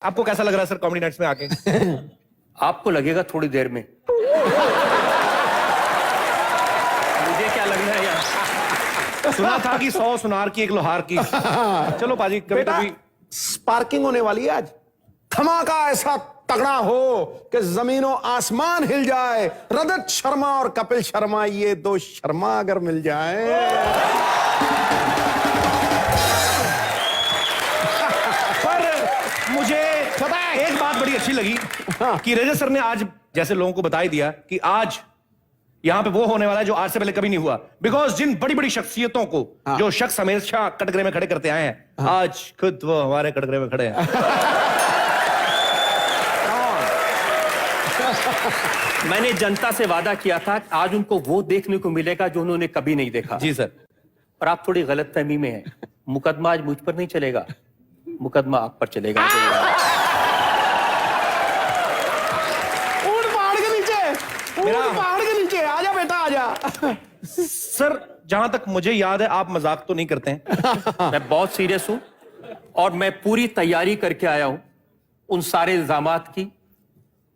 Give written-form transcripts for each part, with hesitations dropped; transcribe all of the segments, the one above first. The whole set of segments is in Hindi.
आपको कैसा लग रहा है सर कॉमेडी नाइट्स में आके? आपको लगेगा थोड़ी देर में, मुझे क्या लगना है यार। सुना था कि 100 सुनार की एक लोहार की। चलो पाजी कभी बेटा कभी स्पार्किंग होने वाली है आज। धमाका ऐसा तगड़ा हो कि जमीनों आसमान हिल जाए। रजत शर्मा और कपिल शर्मा, ये दो शर्मा अगर मिल जाए। पर मुझे पता है एक बात बड़ी अच्छी लगी कि रजत सर ने आज जैसे लोगों को बता ही दिया कि आज यहां पे वो होने वाला है जो आज से पहले कभी नहीं हुआ। बिकॉज जिन बड़ी बड़ी शख्सियतों को जो शख्स हमेशा कटघरे में खड़े करते आए हैं, आज खुद वो हमारे कटघरे में खड़े हैं। मैंने जनता से वादा किया था कि आज उनको वो देखने को मिलेगा जो उन्होंने कभी नहीं देखा। जी सर। और आप थोड़ी गलतफहमी में हैं। मुकदमा आज मुझ पर नहीं चलेगा, मुकदमा आप पर चलेगा। ऊंट पहाड़ के नीचे, ऊंट पहाड़ के नीचे। आजा बेटा आजा। सर जहां तक मुझे याद है आप मजाक तो नहीं करते हैं। मैं बहुत सीरियस हूं और मैं पूरी तैयारी करके आया हूं उन सारे इल्जामात की।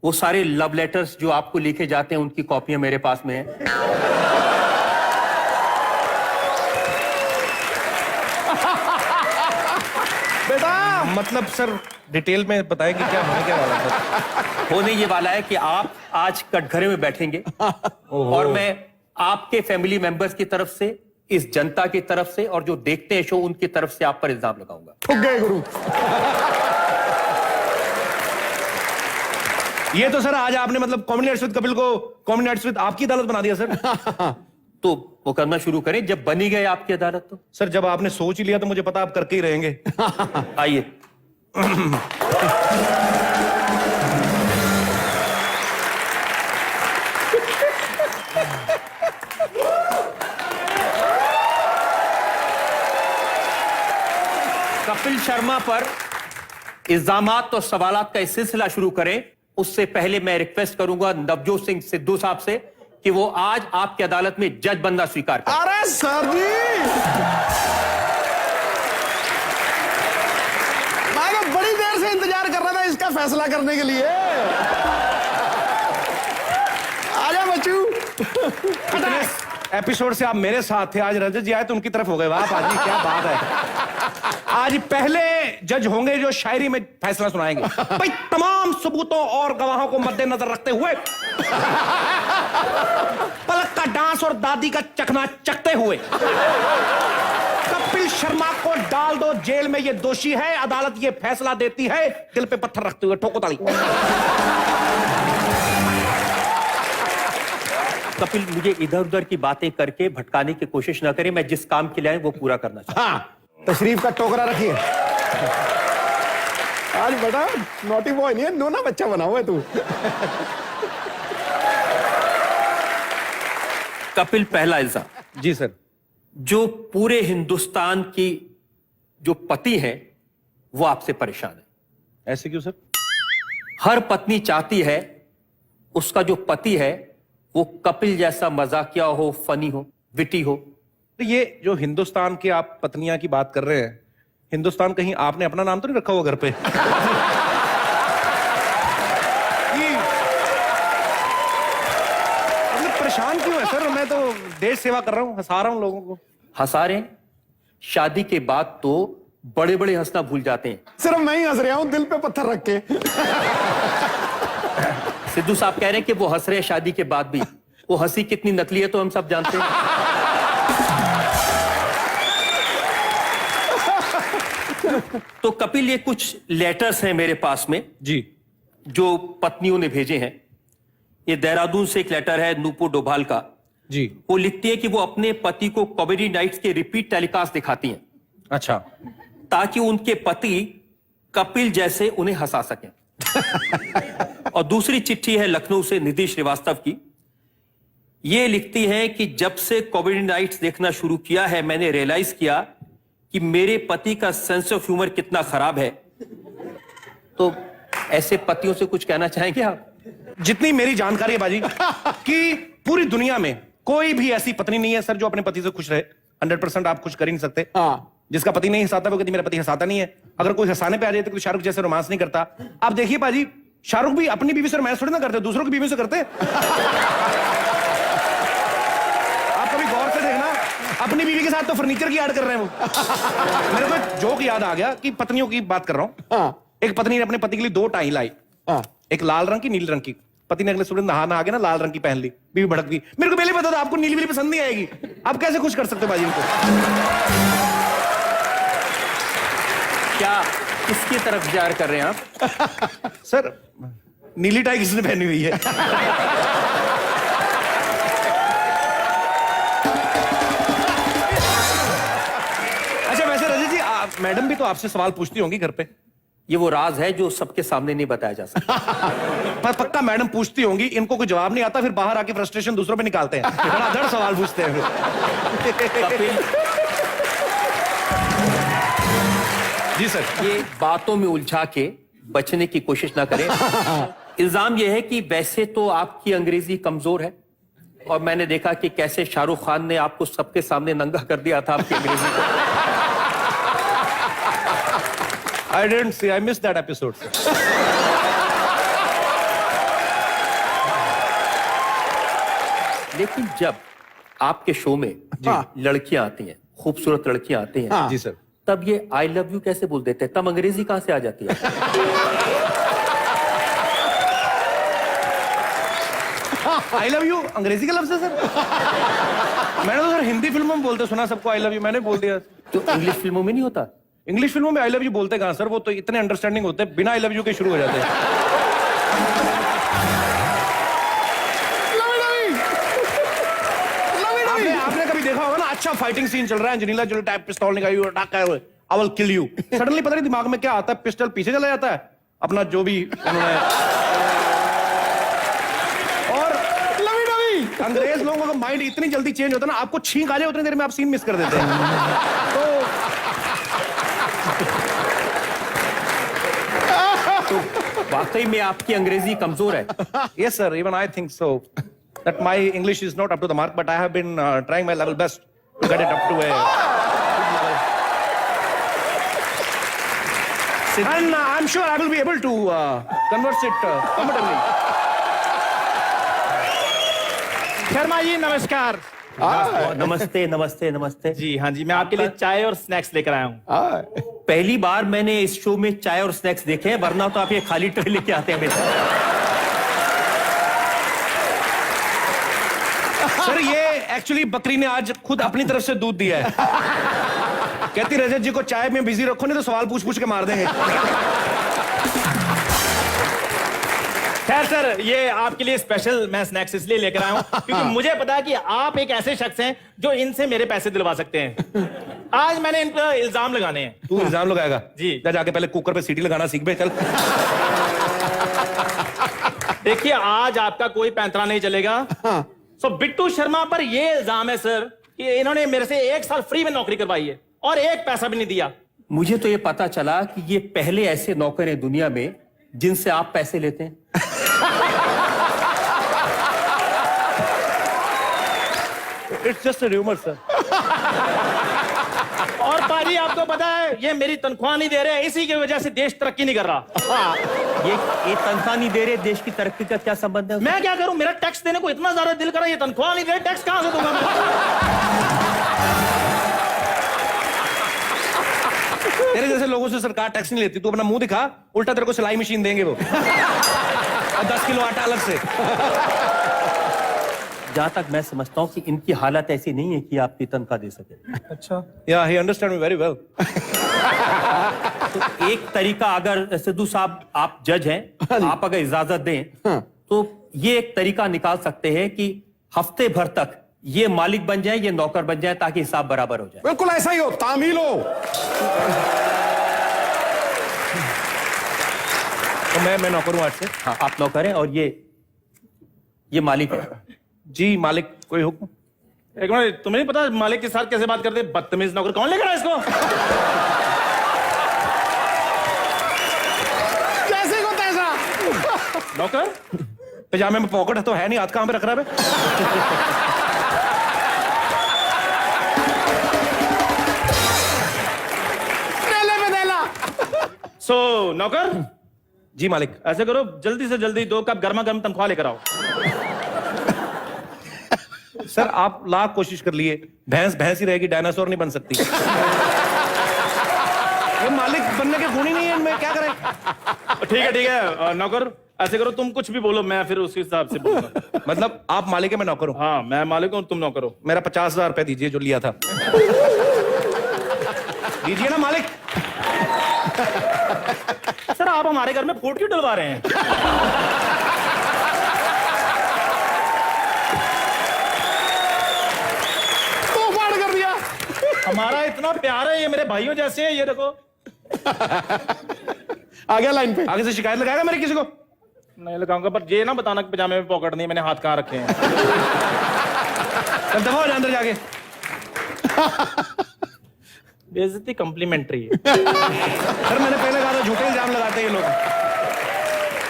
वो सारे लव लेटर्स जो आपको लिखे जाते हैं उनकी कॉपियां मेरे पास में हैं। बेटा मतलब सर डिटेल में बताएं कि क्या होने क्या वाला है? होने ये वाला है कि आप आज कटघरे में बैठेंगे और मैं आपके फैमिली मेंबर्स की तरफ से, इस जनता की तरफ से और जो देखते हैं शो उनकी तरफ से आप पर इल्जाम लगाऊंगा। ठुक गए गुरु। ये तो सर आज आपने मतलब कॉमेडी नाइट्स विद कपिल को कॉमेडी नाइट्स विद आपकी अदालत बना दिया सर। तो मुकदमा शुरू करें जब बनी गए आपकी अदालत। तो सर जब आपने सोच ही लिया तो मुझे पता आप करके ही रहेंगे। आइए। कपिल शर्मा पर इल्जामात और सवालात का सिलसिला शुरू करें उससे पहले मैं रिक्वेस्ट करूंगा नवजोत सिंह सिद्धू साहब से कि वो आज आपकी अदालत में जज बनना स्वीकार करें। अरे सर जी, मैं तो बड़ी देर से इंतजार कर रहा था इसका फैसला करने के लिए। आजा बच्चू। इतने एपिसोड से आप मेरे साथ थे, आज रजत जी आए तो उनकी तरफ हो गए। वाह पाजी क्या बात है। आज पहले जज होंगे जो शायरी में फैसला सुनाएंगे। भाई तमाम सबूतों और गवाहों को मद्देनजर रखते हुए, पलक का डांस और दादी का चखना चखते हुए कपिल शर्मा को डाल दो जेल में, ये दोषी है। अदालत ये फैसला देती है दिल पे पत्थर रखते हुए। ठोको ताली। कपिल मुझे इधर उधर की बातें करके भटकाने की कोशिश ना करें। मैं जिस काम के लिए आए वो पूरा करना चाहता हूं। हाँ, तशरीफ का टोकरा रखिए। आज बेटा नोटी बॉय नहीं है, नोना बच्चा बना हुआ है तू। कपिल पहला इल्जाम, जी सर। जो पूरे हिंदुस्तान की जो पति है वो आपसे परेशान है। ऐसे क्यों सर? हर पत्नी चाहती है उसका जो पति है वो कपिल जैसा मजाकिया हो, फनी हो, विटी हो। तो ये जो हिंदुस्तान की आप पत्नियां की बात कर रहे हैं, हिंदुस्तान कहीं आपने अपना नाम तो नहीं रखा हुआ घर पे? परेशान क्यों है सर? मैं तो देश सेवा कर रहा हूं, हंसा रहा हूं लोगों को। हंसा रहे हैं? शादी के बाद तो बड़े बड़े हंसना भूल जाते हैं। सिर्फ मैं ही हंस रहा हूं दिल पे पत्थर रख के। सिद्धू साहब कह रहे हैं कि वो हंस रहे हैं शादी के बाद भी। वो हंसी कितनी नकली है तो हम सब जानते हैं। तो कपिल ये कुछ लेटर्स हैं मेरे पास में जी, जो पत्नियों ने भेजे हैं। ये देहरादून से एक लेटर है नूपुर डोभाल का। जी। वो लिखती है कि वो अपने पति को कॉमेडी नाइट्स के रिपीट टेलीकास्ट दिखाती हैं अच्छा, ताकि उनके पति कपिल जैसे उन्हें हंसा सकें। और दूसरी चिट्ठी है लखनऊ से निधि श्रीवास्तव की। ये लिखती है कि जब से कॉमेडी नाइट्स देखना शुरू किया है मैंने रियलाइज किया कि मेरे पति का सेंस ऑफ ह्यूमर कितना खराब है। तो ऐसे पतियों से कुछ कहना चाहेंगे आप? जितनी मेरी जानकारी है बाजी कि पूरी दुनिया में कोई भी ऐसी पत्नी नहीं है सर जो अपने पति से खुश रहे। 100% आप खुश कर ही नहीं सकते। हाँ। जिसका पति नहीं हंसाता वो कहती मेरा पति हंसाता नहीं है। अगर कोई हंसाने पे आ जाए तो कोई शाहरुख जैसे रोमांस नहीं करता। आप देखिए पाजी, शाहरुख भी अपनी बीवी से रोमांस थोड़ी ना करते, दूसरों की बीवी से करते। आप कभी गौर से देखना, अपनी बीवी के साथ तो फर्नीचर की ऐड कर रहे हैं वो। मेरे को एक जोक याद आ गया कि पत्नियों की बात कर रहा हूं। एक पत्नी ने अपने पति के लिए 2 टाई लाई, एक लाल रंग की, नीले रंग की। पति ने अगले सुबह नहा के ना लाल रंग की पहन ली, बीवी भड़क गई। मेरे को पहले पता था आपको नीली वाली पसंद नहीं आएगी। आप कैसे खुश कर सकते हो बाजी को? क्या किसकी तरफ विचार कर रहे हैं आप? सर, नीली टाई किसने पहनी हुई है? अच्छा वैसे रजत जी, मैडम भी तो आपसे सवाल पूछती होंगी घर पे? ये वो राज है जो सबके सामने नहीं बताया जा सकता। पर पक्का मैडम पूछती होंगी, इनको कोई जवाब नहीं आता, फिर बाहर आके फ्रस्ट्रेशन दूसरों पे निकालते हैं। धड़ाधड़ सवाल पूछते हैं। कपिल, जी सर। ये बातों में उलझा के बचने की कोशिश ना करें। इल्जाम यह है कि वैसे तो आपकी अंग्रेजी कमजोर है, और मैंने देखा कि कैसे शाहरुख खान ने आपको सबके सामने नंगा कर दिया था आपकी अंग्रेजी को। I didn't see. I missed that episode. लेकिन जब आपके शो में लड़कियां आती हैं, खूबसूरत लड़कियां आती हैं, जी सर, तब ये आई लव यू कैसे बोल देते हैं? तब अंग्रेजी कहां से आ जाती है? आई लव यू अंग्रेजी का लफ्ज है सर? मैंने तो सर हिंदी फिल्मों में बोलते सुना सबको आई लव यू, मैंने बोल दिया। तो इंग्लिश फिल्मों में नहीं होता? इंग्लिश फिल्मों में आई लव यू बोलते कहां सर? वो तो इतने अंडरस्टैंडिंग होते हैं, बिना आई लव यू के शुरू हो जाते हैं। आपने कभी देखा होगा ना, अच्छा फाइटिंग सीन चल रहा है, अंजनीला जो टाइप पिस्तौल निकाली और अटैक कर, I will kill you. Suddenly पता नहीं दिमाग में क्या आता है, पिस्टल पीछे चला जाता है अपना, जो भी उन्होंने। और अंग्रेज लोगों का माइंड इतनी जल्दी चेंज होता है ना, आपको छींक आ जाए उतनी देर में आप सीन मिस कर देते हैं। तो वाकई में आपकी अंग्रेजी कमजोर है। Yes, sir. Even I think so. That my English is not up to the mark, but I have been trying my level best to get it up to a good level. And I'm sure I will be able to converse it comfortably. Sharma ji नमस्कार। नमस्ते नमस्ते नमस्ते जी हाँ जी, मैं आपके लिए चाय और स्नैक्स लेकर आया हूँ। पहली बार मैंने इस शो में चाय और स्नैक्स देखे हैं, वरना तो आप ये खाली ट्रे लेके आते हैं हमेशा। सर ये एक्चुअली बकरी ने आज खुद अपनी तरफ से दूध दिया है। कहती रजत जी को चाय में बिजी रखो, नहीं तो सवाल पूछ पूछ के मार देंगे। खैर सर, ये आपके लिए स्पेशल मैं स्नैक्स इसलिए लेकर आया हूँ क्योंकि मुझे पता है कि आप एक ऐसे शख्स हैं जो इनसे मेरे पैसे दिलवा सकते हैं। आज मैंने इन पर इल्जाम लगाने हैं। तू इल्जाम लगाएगा? जी। जाके पहले कुकर पे सीटी लगाना सीख बे, चल। देखिए, आज आपका कोई पैंतरा नहीं चलेगा। सो बिट्टू शर्मा पर ये इल्जाम है सर कि इन्होंने मेरे से 1 साल फ्री में नौकरी करवाई है और 1 पैसा भी नहीं दिया। मुझे तो ये पता चला कि ये पहले ऐसे नौकर हैं दुनिया में जिनसे आप पैसे लेते हैं। It's just a rumor, sir. और पाजी आपको पता है, ये मेरी तनख्वाह नहीं दे रहे, इसी की वजह से देश तरक्की नहीं कर रहा। ये तनख्वाह नहीं दे रहे, देश की तरक्की का क्या संबंध है? मैं क्या करूं, मेरा टैक्स देने को इतना ज्यादा दिल करा, ये तनख्वाह नहीं दे रहे, टैक्स कहां से दूंगा मैं? तेरे जैसे लोगों से सरकार टैक्स नहीं लेती। तू अपना मुंह दिखा, उल्टा तेरे को सिलाई मशीन देंगे वो। और 10 किलो आटा अलग से। जहां तक मैं समझता हूं कि इनकी हालत ऐसी नहीं है कि आपकी तनख्वाह दे सके। अच्छा, या ही अंडरस्टैंड मी वेरी वेल। तो एक तरीका, अगर सिद्धू साहब आप जज हैं, आप अगर इजाजत दें तो ये एक तरीका निकाल सकते हैं कि हफ्ते भर तक ये मालिक बन जाए, ये नौकर बन जाए, ताकि हिसाब बराबर हो जाए। बिल्कुल ऐसा ही हो, तामील हो। तो मैं नौकर हूं आज से। हाँ, आप नौकर हैं और ये मालिक है। जी मालिक, कोई हुक्म? एक मिनट, तुम्हें नहीं पता मालिक के साथ कैसे बात करते? बदतमीज नौकर, कौन लेकर आया इसको? जैसे को तैसा। नौकर पजामे में पॉकेट तो है नहीं, हाथ कहां पे रख रहा है? सो नौकर, जी मालिक। ऐसे करो, जल्दी से जल्दी 2 कप गर्मा गर्म तनख्वाह लेकर आओ। सर आप लाख कोशिश कर लिए, भैंस भैंस ही रहेगी, डायनासोर नहीं बन सकती। ये मालिक बनने के गुण ही नहीं है इनमें, क्या करें। ठीक है नौकर, ऐसे करो, तुम कुछ भी बोलो, मैं फिर उसी हिसाब से बोलूंगा। मतलब आप मालिक है, मैं नौकर हूं। हाँ, मैं मालिक हूं, तुम नौकर हो। मेरा 50,000 रुपए दीजिए जो लिया था। दीजिए ना मालिक। सर आप हमारे घर में फूट क्यों डलवा रहे हैं? तो फाड़ कर दिया। हमारा इतना प्यार है, ये मेरे भाइयों जैसे हैं, ये देखो। आ गया लाइन पे। आगे से शिकायत लगाएगा मेरे किसी को? नहीं लगाऊंगा, पर ये ना बताना कि पजामे में पॉकेट नहीं, मैंने हाथ कहाँ रखे हैं। चल दफा हो जा अंदर जाके। बेइज्जती कम्प्लीमेंट्री है। सर मैंने पहले कहा था झूठे इल्जाम लगाते हैं ये लोग।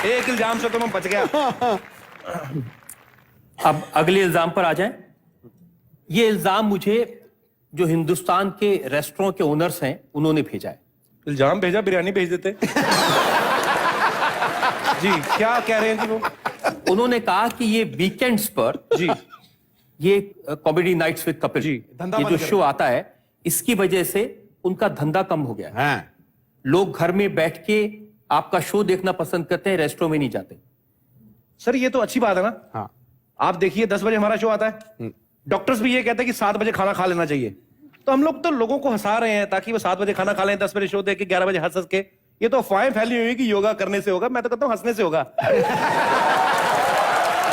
एक इल्जाम से तो मैं बच गया। अब अगले इल्जाम पर आ जाएं। ये इल्जाम मुझे जो हिंदुस्तान के रेस्टोरेंट के ओनर्स हैं उन्होंने भेजा है। इल्जाम भेजा, बिरयानी भेज देते। जी क्या कह रहे हैं जी वो? उन्होंने कहा कि ये वीकेंड्स पर जी ये कॉमेडी नाइट्स विद कपिल, जी, धंधा ये बंद जो कर शो आता है, इसकी वजह से उनका धंधा कम हो गया है। हाँ। लोग घर में बैठ के आपका शो देखना पसंद करते हैं, रेस्टोरेंट में नहीं जाते। सर ये तो अच्छी बात है ना। हाँ। आप देखिए 10 बजे हमारा शो आता है, डॉक्टर्स भी ये कहते हैं कि 7 बजे खाना खा लेना चाहिए। तो हम लोग तो लोगों को हंसा रहे हैं ताकि वो 7 बजे खाना खा लें, 10 बजे शो देख के 11 बजे हंस हंस के। ये तो अफवाहें फैली हुई है कि योगा करने से होगा। मैं तो कहता हूँ हंसने से होगा।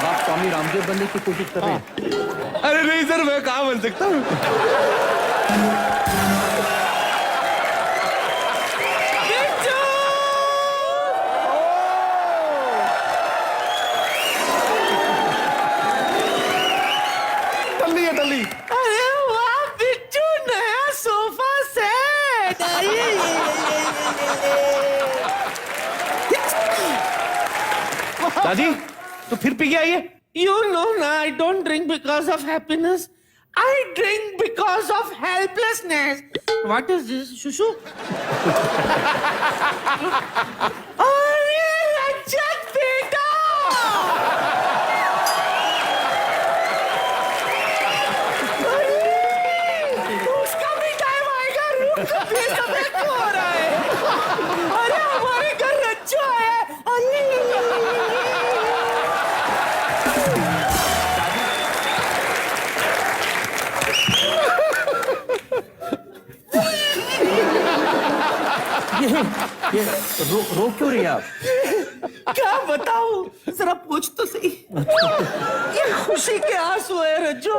आप स्वामी रामदेव बनने की कोशिश कर रहे हैं? अरे नहीं सर, मैं कहाँ बन सकता हूँ। टल्ली है टल्ली। अरे वाह बिट्टू, नया सोफा सेट। दादी तो फिर पी के आइए। You know ना, I don't drink because of happiness. I drink because of helplessness. What is this, Shushu? अरे रजत बेटा, उसका भी टाइम आएगा। रुक, ये सब क्यों हो रहा है? अरे हमारे घर रज्जू आया है। ये रो क्यों रही हैं आप? क्या बताऊं, जरा पूछ तो सही। ये खुशी के आंसू है रज्जो,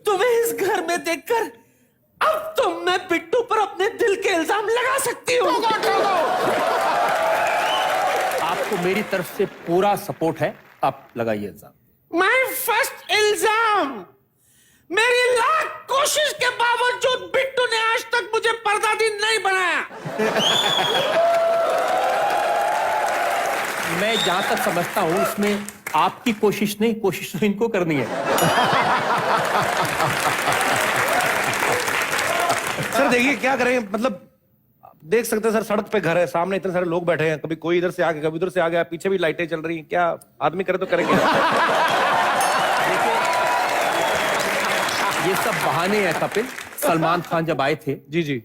तुम्हें इस घर में देखकर। अब तो मैं बिट्टू पर अपने दिल के इल्जाम लगा सकती हूँ। आपको मेरी तरफ से पूरा सपोर्ट है, आप लगाइए इल्जाम। माय फर्स्ट इल्जाम, मेरी लाख कोशिश के बावजूद बिट्टू ने आज तक मुझे पर्दादी नहीं बनाया। मैं जहां तक समझता हूं इसमें आपकी कोशिश नहीं, कोशिश तो इनको करनी है। सर देखिए क्या करें, मतलब देख सकते हैं सर, सड़क पे घर है, सामने इतने सारे लोग बैठे हैं, कभी कोई इधर से आ गया, कभी उधर से आ गया, पीछे भी लाइटें चल रही हैं। क्या आदमी करे तो करेंगे। ये सब बहाने हैं कपिल। सलमान खान जब आए थे जी जी,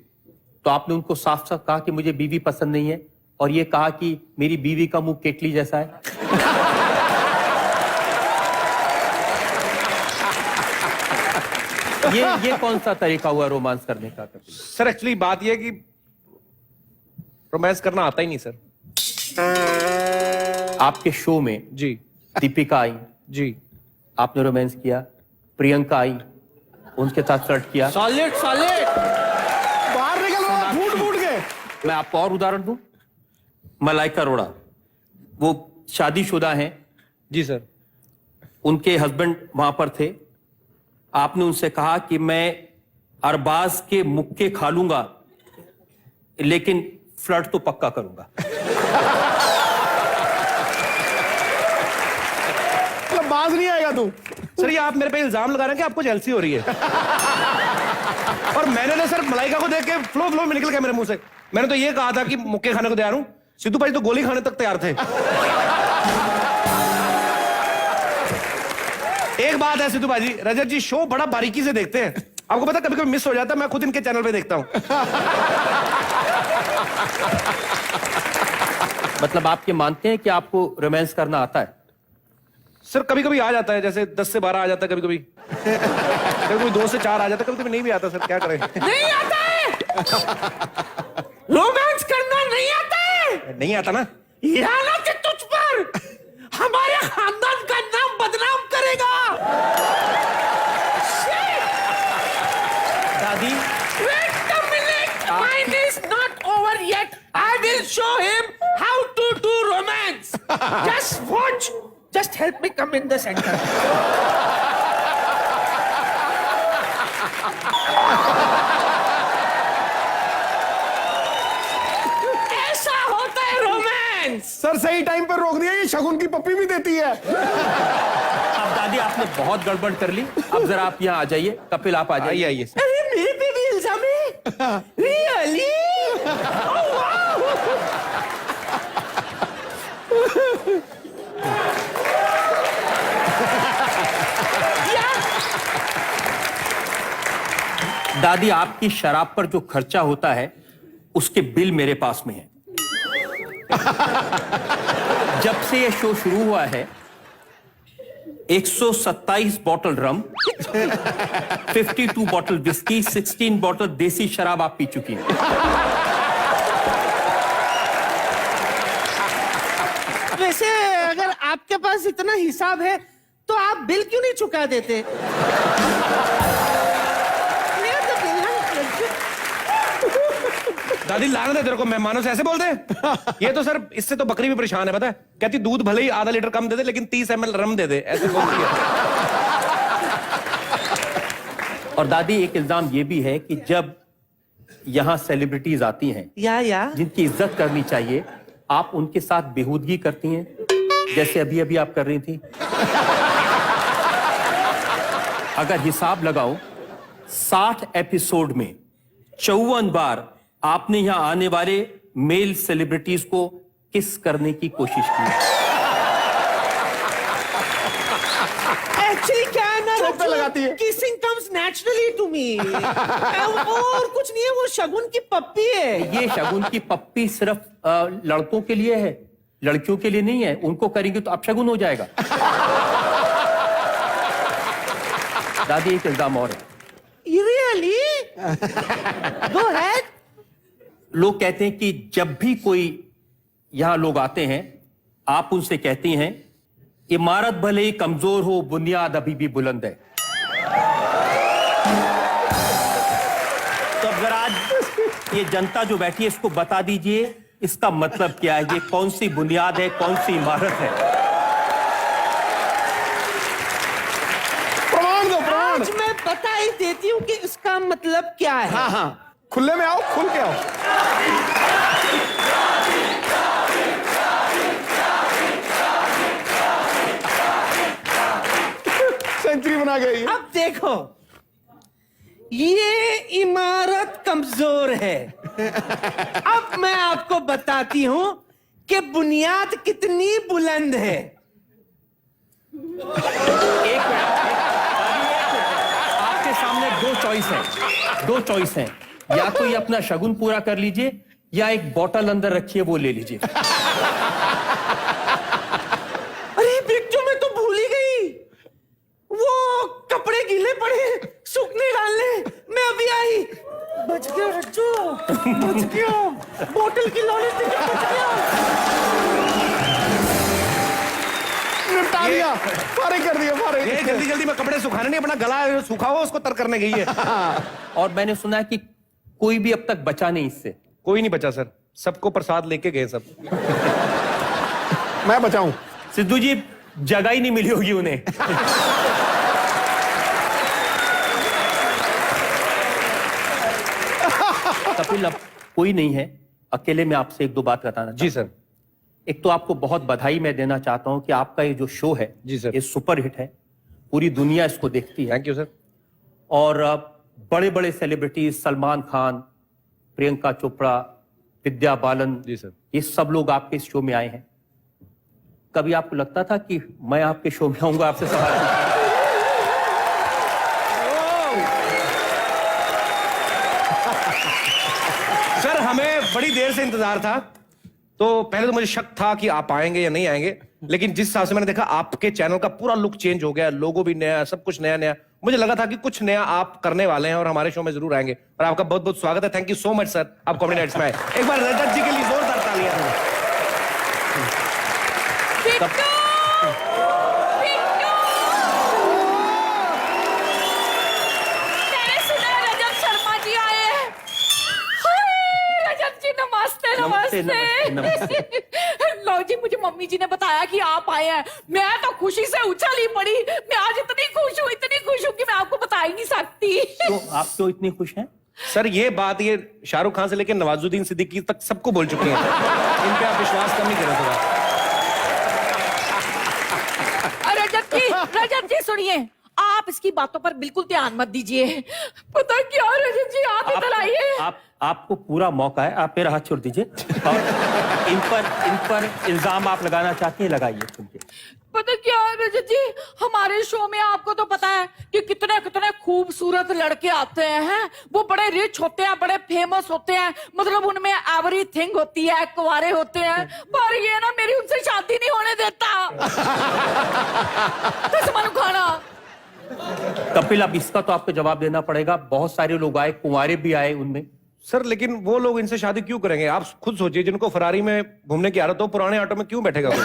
तो आपने उनको साफ साफ कहा कि मुझे बीवी पसंद नहीं है, और ये कहा कि मेरी बीवी का मुंह केटली जैसा है। ये कौन सा तरीका हुआ रोमांस करने का कपिल? सर एक्चुअली बात यह है कि रोमांस करना आता ही नहीं सर। आपके शो में जी दीपिका आई, जी, आपने रोमांस किया। प्रियंका आई, उनके साथ फ्लर्ट किया। Solid solid. बाहर निकल रहा है, फूट फूट के। मैं आपको और उदाहरण दूं, मलाइका अरोड़ा, वो शादीशुदा हैं, जी सर। उनके हस्बैंड वहां पर थे। आपने उनसे कहा कि मैं अरबाज के मुक्के खा लूंगा, लेकिन फ्लर्ट तो पक्का करूंगा। मतलब बाज नहीं आएगा तू। सर ये आप मेरे पे इल्जाम लगा रहे हैं कि आपको जेलसी हो रही है। और मैंने ना सर मलाइका को देख के फ्लो फ्लो में निकल गया मेरे मुंह से। मैंने तो ये कहा था कि मुक्के खाने को तैयार हूं, सिद्धू भाई तो गोली खाने तक तैयार थे। एक बात है सिद्धू भाई, रजत जी शो बड़ा बारीकी से देखते हैं। आपको पता कभी कभी मिस हो जाता है, मैं खुद इनके चैनल पे देखता हूं। मतलब आप ये मानते हैं कि आपको रोमांस करना आता है? सर कभी कभी आ जाता है, जैसे 10 से 12 आ जाता है, कभी कभी कभी कभी 2 से 4 आ जाता है, कभी कभी नहीं भी आता। सर क्या करें। नहीं आता है। रोमांस करना नहीं आता है। नहीं आता ना। लानत है तुझ पर, हमारे खानदान का नाम बदनाम करेगा। दादी Wait a minute, mine is not over yet. I will show him how to do romance. Just watch. Just help me come in the center. ऐसा होता है रोमांस। सर सही टाइम पर रोक दिया, ये शगुन की पप्पी भी देती है। अब दादी आपने बहुत गड़बड़ कर ली, अब जरा आप यहाँ आ जाइए। कपिल आप आ जाइए। आइए अरे मेरे पे भी इल्जाम है? Really? Oh, wow. दादी आपकी शराब पर जो खर्चा होता है उसके बिल मेरे पास में है। जब से ये शो शुरू हुआ है 127 बॉटल रम, 52 बॉटल विस्की, 16 बॉटल देसी शराब आप पी चुकी हैं। वैसे अगर आपके पास इतना हिसाब है तो आप बिल क्यों नहीं चुका देते? दादी लाने दे तेरे को, मेहमानों से ऐसे बोलते हैं। ये तो सर इससे तो बकरी भी परेशान है, पता है। कहती दूध भले ही आधा लीटर कम दे दे लेकिन 30 ml रम दे दे, ऐसे बोलती है। और दादी एक इल्जाम ये भी है कि जब यहां सेलिब्रिटीज आती हैं या जिनकी इज्जत करनी चाहिए, आप उनके साथ बेहूदगी करती हैं, जैसे अभी अभी आप कर रही थी। अगर हिसाब लगाओ 60 एपिसोड में 54 बार आपने यहां आने वाले मेल सेलिब्रिटीज को किस करने की कोशिश की। एक्चुअली क्या है ना, चोट पे लगाती है। Kissing comes naturally to me. और कुछ नहीं है, वो शगुन की पप्पी है। ये शगुन की पप्पी सिर्फ लड़कों के लिए है, लड़कियों के लिए नहीं है। उनको करेंगे तो अपशगुन हो जाएगा। दादी एक इल्जाम और है। Really? Go ahead. लोग कहते हैं कि जब भी कोई यहां लोग आते हैं, आप उनसे कहती हैं इमारत भले ही कमजोर हो, बुनियाद अभी भी बुलंद है। तो अब जरा आज ये जनता जो बैठी है इसको बता दीजिए इसका मतलब क्या है, ये कौन सी बुनियाद है, कौन सी इमारत है। प्रमाण दो, प्रमाण। आज मैं बता ही देती हूँ कि इसका मतलब क्या है। हाँ हाँ, खुले में आओ, खुल के आओ। सेंचुरी बना गई। अब देखो, ये इमारत कमजोर है। अब मैं आपको बताती हूं कि बुनियाद कितनी बुलंद है। एक मिनट, आपके सामने दो चॉइस हैं। या तो ये अपना शगुन पूरा कर लीजिए या एक बोतल अंदर रखिए वो ले लीजिए। अरे बिट्टू, मैं तो भूल ही गई, वो कपड़े गीले पड़े सूखने डालने। मैं अभी आई। बच गया रज्जू, बच गया। बोतल की नॉलेज देके बच गया। निपटा दिया, फारिग कर दिया, फारिग। ये जल्दी जल्दी में कपड़े सुखाने नहीं, अपना गला सूखा हुआ उसको तर करने गई है। और मैंने सुना है कि कोई भी अब तक बचा नहीं इससे। कोई नहीं बचा सर, सबको प्रसाद लेके गए सब। मैं बचाऊं? सिद्धू जी जगह ही नहीं मिली होगी उन्हें। कपिल अब कोई नहीं है, अकेले में आपसे एक दो बात बताना जी सर। एक तो आपको बहुत बधाई मैं देना चाहता हूं कि आपका ये जो शो है जी सर, ये सुपर हिट है, पूरी दुनिया इसको देखती है। Thank you sir. और बड़े बड़े सेलिब्रिटीज सलमान खान, प्रियंका चोपड़ा, विद्या बालन, जी सर। ये सब लोग आपके इस शो में आए हैं। कभी आपको लगता था कि मैं आपके शो में आऊंगा, आपसे सवाल पूछूंगा? सर हमें बड़ी देर से इंतजार था, तो पहले तो मुझे शक था कि आप आएंगे या नहीं आएंगे, लेकिन जिस हिसाब से मैंने देखा आपके चैनल का पूरा लुक चेंज हो गया, लोगो भी नया, सब कुछ नया नया, मुझे लगा था कि कुछ नया आप करने वाले हैं और हमारे शो में जरूर आएंगे। और आपका बहुत बहुत स्वागत है। Thank you so much sir, आप कॉमेडी नाइट्स में आए। एक बार रजत जी के लिए जोरदार तालियां। मैंने सुना रजत शर्मा जी आए हैं। हाय, रजत जी नमस्ते नमस्ते, नमस्ते, नमस्ते। लो जी, मुझे मम्मी जी ने बताया कि आप आए हैं। मैं तो खुशी से उछल ही पड़ी। मैं आज इतनी खुश हूँ कि मैं आपको बता ही नहीं सकती। तो आप क्यों इतनी खुश हैं? सर ये बात ये शाहरुख खान से लेकर नवाजुद्दीन सिद्दीकी तक सबको बोल चुके हैं। इन पे आप विश्वास कम नहीं करें थोड़ा। रजत जी सुनिए, आप इसकी बातों पर बिल्कुल ध्यान मत दीजिए। पता क्या रजत जी, आप इधर आइए। आपको पूरा मौका है, आप मेरा हाथ छोड़ दीजिए और इन पर इल्जाम आप लगाना चाहती हैं, लगाइए। पता क्या रजत जी, हमारे शो में आपको तो पता है कि कितने कितने खूबसूरत लड़के आते हैं। वो बड़े रिच होते हैं, बड़े फेमस होते हैं, मतलब उनमें एवरीथिंग होती है, कुंवारे होते हैं। पर ये ना मेरी उनसे शादी नहीं होने देता। कसम खाना। कपिल, अब इसका तो आपको जवाब देना पड़ेगा। बहुत सारे लोग आए, कुंवारे भी आए उनमें। सर लेकिन वो लोग इनसे शादी क्यों करेंगे? आप खुद सोचिए, जिनको फरारी में घूमने की आदत हो, पुराने ऑटो में क्यों बैठेगा वो?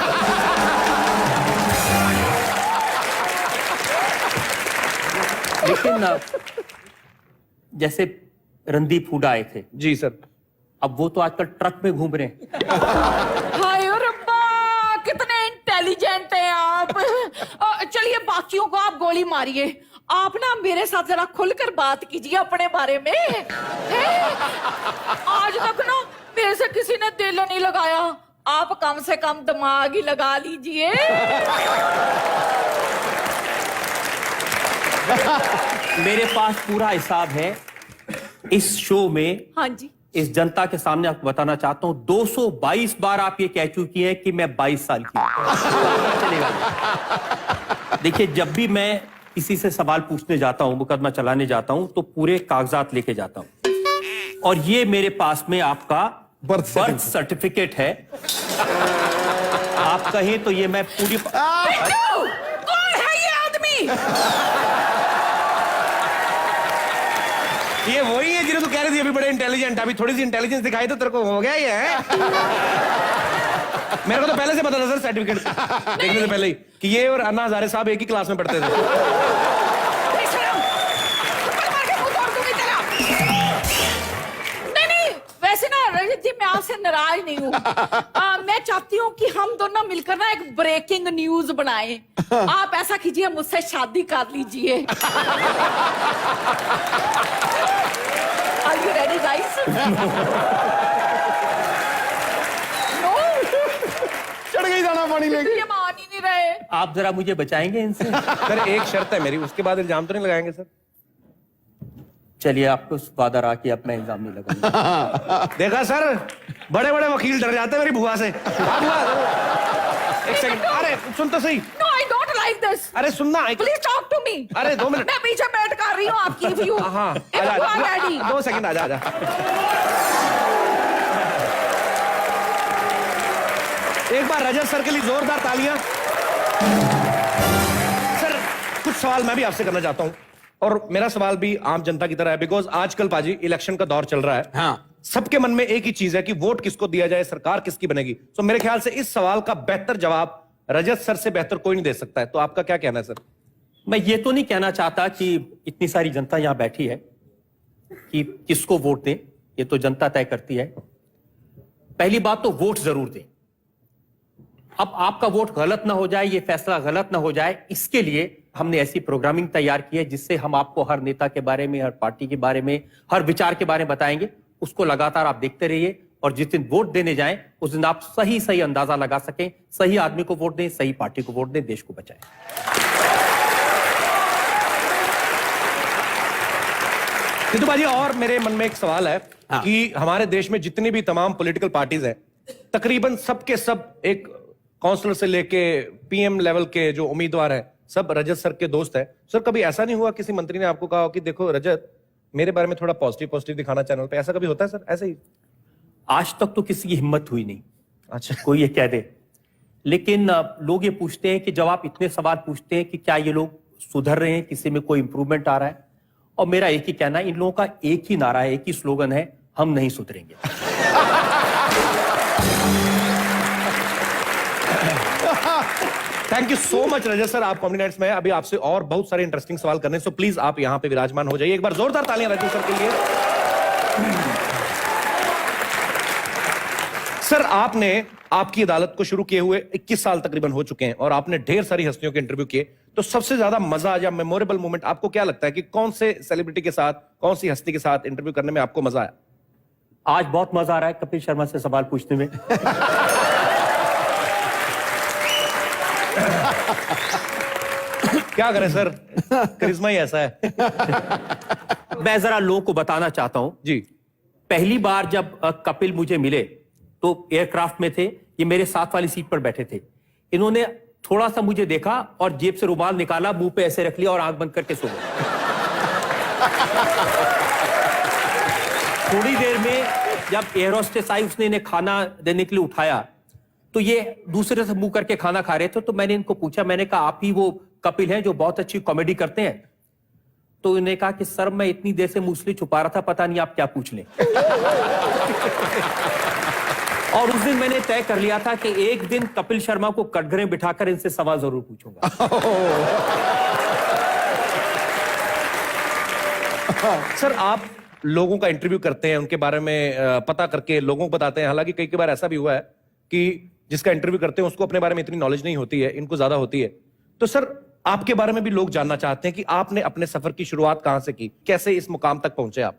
लेकिन जैसे रणदीप हुडा आए थे। जी सर। अब वो तो आजकल ट्रक में घूम रहे हैं। हाय रब्बा, कितने इंटेलिजेंट हैं आप। चलिए बाकियों को आप गोली मारिए, आप ना मेरे साथ जरा खुलकर बात कीजिए अपने बारे में। आज तक ना मेरे से किसी ने दिल नहीं लगाया, आप कम से कम दिमाग ही लगा लीजिए। मेरे पास पूरा हिसाब है इस शो में। हाँ जी। इस जनता के सामने आपको बताना चाहता हूं, 222 बार आप ये कह चुकी हैं कि मैं 22 साल की हूं। चलेगा। देखिए, जब भी मैं किसी से सवाल पूछने जाता हूं, मुकदमा चलाने जाता हूं, तो पूरे कागजात लेके जाता हूं। और ये मेरे पास में आपका बर्थ सर्टिफिकेट है। आप कहें तो ये मैं पूरी कौन है ये आदमी? ये वही है जिन्हें तू कह रही थी अभी बड़े इंटेलिजेंट, अभी थोड़ी सी इंटेलिजेंस दिखाई तो तेरे को हो गया ये है। मेरे को तो पहले से पता था सर, सर्टिफिकेट देखने से पहले ही, कि ये और अन्ना हजारे साहब एक ही क्लास में पढ़ते थे। नहीं, वैसे ना रजत जी, मैं आपसे नाराज नहीं हूँ। मैं चाहती हूँ कि हम दोनों मिलकर ना एक ब्रेकिंग न्यूज बनाएं। आप ऐसा कीजिए, मुझसे शादी कर लीजिए। Are you ready, guys? No? चढ़ गई दाना पानी लेके। ये मान ही नहीं रहे। आप जरा मुझे बचाएंगे इनसे? सर एक शर्त है मेरी, उसके बाद इल्जाम तो नहीं लगाएंगे सर? चलिए, आपको वादा रहा कि अब मैं इल्जाम नहीं लगाऊंगा। देखा सर, बड़े बड़े वकील डर जाते हैं मेरी बुआ से। एक सेकंड, अरे सुन तो सही। No, I don't like this. अरे सुनना। Please talk to me. अरे 2 मिनट। मैं पीछे बैठ कर रही हूँ आपकी व्यू। हाँ, ready. 2 सेकंड, आजा आजा। एक बार रजत सर के लिए जोरदार तालियां। सर कुछ सवाल मैं भी आपसे करना चाहता हूं, और मेरा सवाल भी आम जनता की तरह है, बिकॉज आजकल पाजी इलेक्शन का दौर चल रहा है। हाँ। सबके मन में एक ही चीज है कि वोट किसको दिया जाए, सरकार किसकी बनेगी। तो मेरे ख्याल से इस सवाल का बेहतर जवाब रजत सर से बेहतर कोई नहीं दे सकता है। तो आपका क्या कहना है सर? मैं ये तो नहीं कहना चाहता कि इतनी सारी जनता यहां बैठी है कि किसको वोट दें, ये तो जनता तय करती है। पहली बात तो वोट जरूर दें। अब आपका वोट गलत ना हो जाए, ये फैसला गलत ना हो जाए, इसके लिए हमने ऐसी प्रोग्रामिंग तैयार की है जिससे हम आपको हर नेता के बारे में, हर पार्टी के बारे में, हर विचार के बारे में बताएंगे। उसको लगातार आप देखते रहिए, और जिस दिन वोट देने जाएं उस दिन आप सही सही अंदाजा लगा सकें, सही आदमी को वोट दें, सही पार्टी को वोट दें, देश को बचाएं। सिद्धू बाजी, और मेरे मन में एक सवाल है कि हमारे देश में जितनी भी तमाम पॉलिटिकल पार्टीज हैं, तकरीबन सबके सब एक काउंसलर से लेके पीएम लेवल के जो उम्मीदवार हैं, सब रजत सर के दोस्त हैं। सर, कभी ऐसा नहीं हुआ किसी मंत्री ने आपको कहा हो कि देखो रजत, मेरे बारे में थोड़ा पॉजिटिव दिखाना चैनल पे? ऐसा कभी होता है सर? ऐसे ही आज तक तो किसी की हिम्मत हुई नहीं अच्छा कोई ये कह दे। लेकिन लोग ये पूछते हैं कि जब आप इतने सवाल पूछते हैं कि क्या ये लोग सुधर रहे हैं, किसी में कोई इंप्रूवमेंट आ रहा है, और मेरा एक ही कहना है, इन लोगों का एक ही नारा है, एक ही स्लोगन है, हम नहीं सुधरेंगे। Thank you so much Rajat sir, आप कॉमेडी नाइट्स में हैं। अभी आपसे और बहुत सारे इंटरेस्टिंग सवाल करने, सो प्लीज आप यहां पे विराजमान हो जाइए। एक बार जोरदार तालियां रजत सर के लिए। सर, आपने आपकी अदालत को शुरू किए हुए 21 साल तकरीबन हो चुके हैं और आपने ढेर सारी हस्तियों के इंटरव्यू किए, तो सबसे ज्यादा मजा या मेमोरेबल मोमेंट आपको क्या लगता है कि कौन से सेलिब्रिटी के साथ, कौन सी हस्ती के साथ इंटरव्यू करने में आपको मजा आया? आज बहुत मजा आ रहा है कपिल शर्मा से सवाल पूछने में। क्या करें सर, करिश्मा ही ऐसा है। मैं जरा लोगों को बताना चाहता हूं जी। पहली बार जब कपिल मुझे मिले तो एयरक्राफ्ट में थे, ये मेरे साथ वाली सीट पर बैठे थे। इन्होंने थोड़ा सा मुझे देखा और जेब से रुमाल निकाला, मुंह पे ऐसे रख लिया और आंख बंद करके सो गए। थोड़ी देर में जब एयर होस्टेस आई, उसने इन्हें खाना देने के लिए उठाया, तो ये दूसरे से मुंह करके खाना खा रहे थे। तो मैंने इनको पूछा, मैंने कहा आप ही वो कपिल हैं जो बहुत अच्छी कॉमेडी करते हैं? तो इन्होंने कहा कि सर मैं इतनी देर से मूसली छुपा रहा था, पता नहीं आप क्या पूछ लें। और उस दिन मैंने तय कर लिया था कि एक दिन कपिल शर्मा को कटघरे बिठाकर इनसे सवाल जरूर पूछूंगा। सर, आप लोगों का इंटरव्यू करते हैं, उनके बारे में पता करके लोगों को बताते हैं। हालांकि कई बार ऐसा भी हुआ है कि जिसका इंटरव्यू करते हैं उसको अपने बारे में इतनी नॉलेज नहीं होती है, इनको ज्यादा होती है। तो सर, आपके बारे में भी लोग जानना चाहते हैं कि आपने अपने सफर की शुरुआत कहां से की, कैसे इस मुकाम तक पहुंचे आप?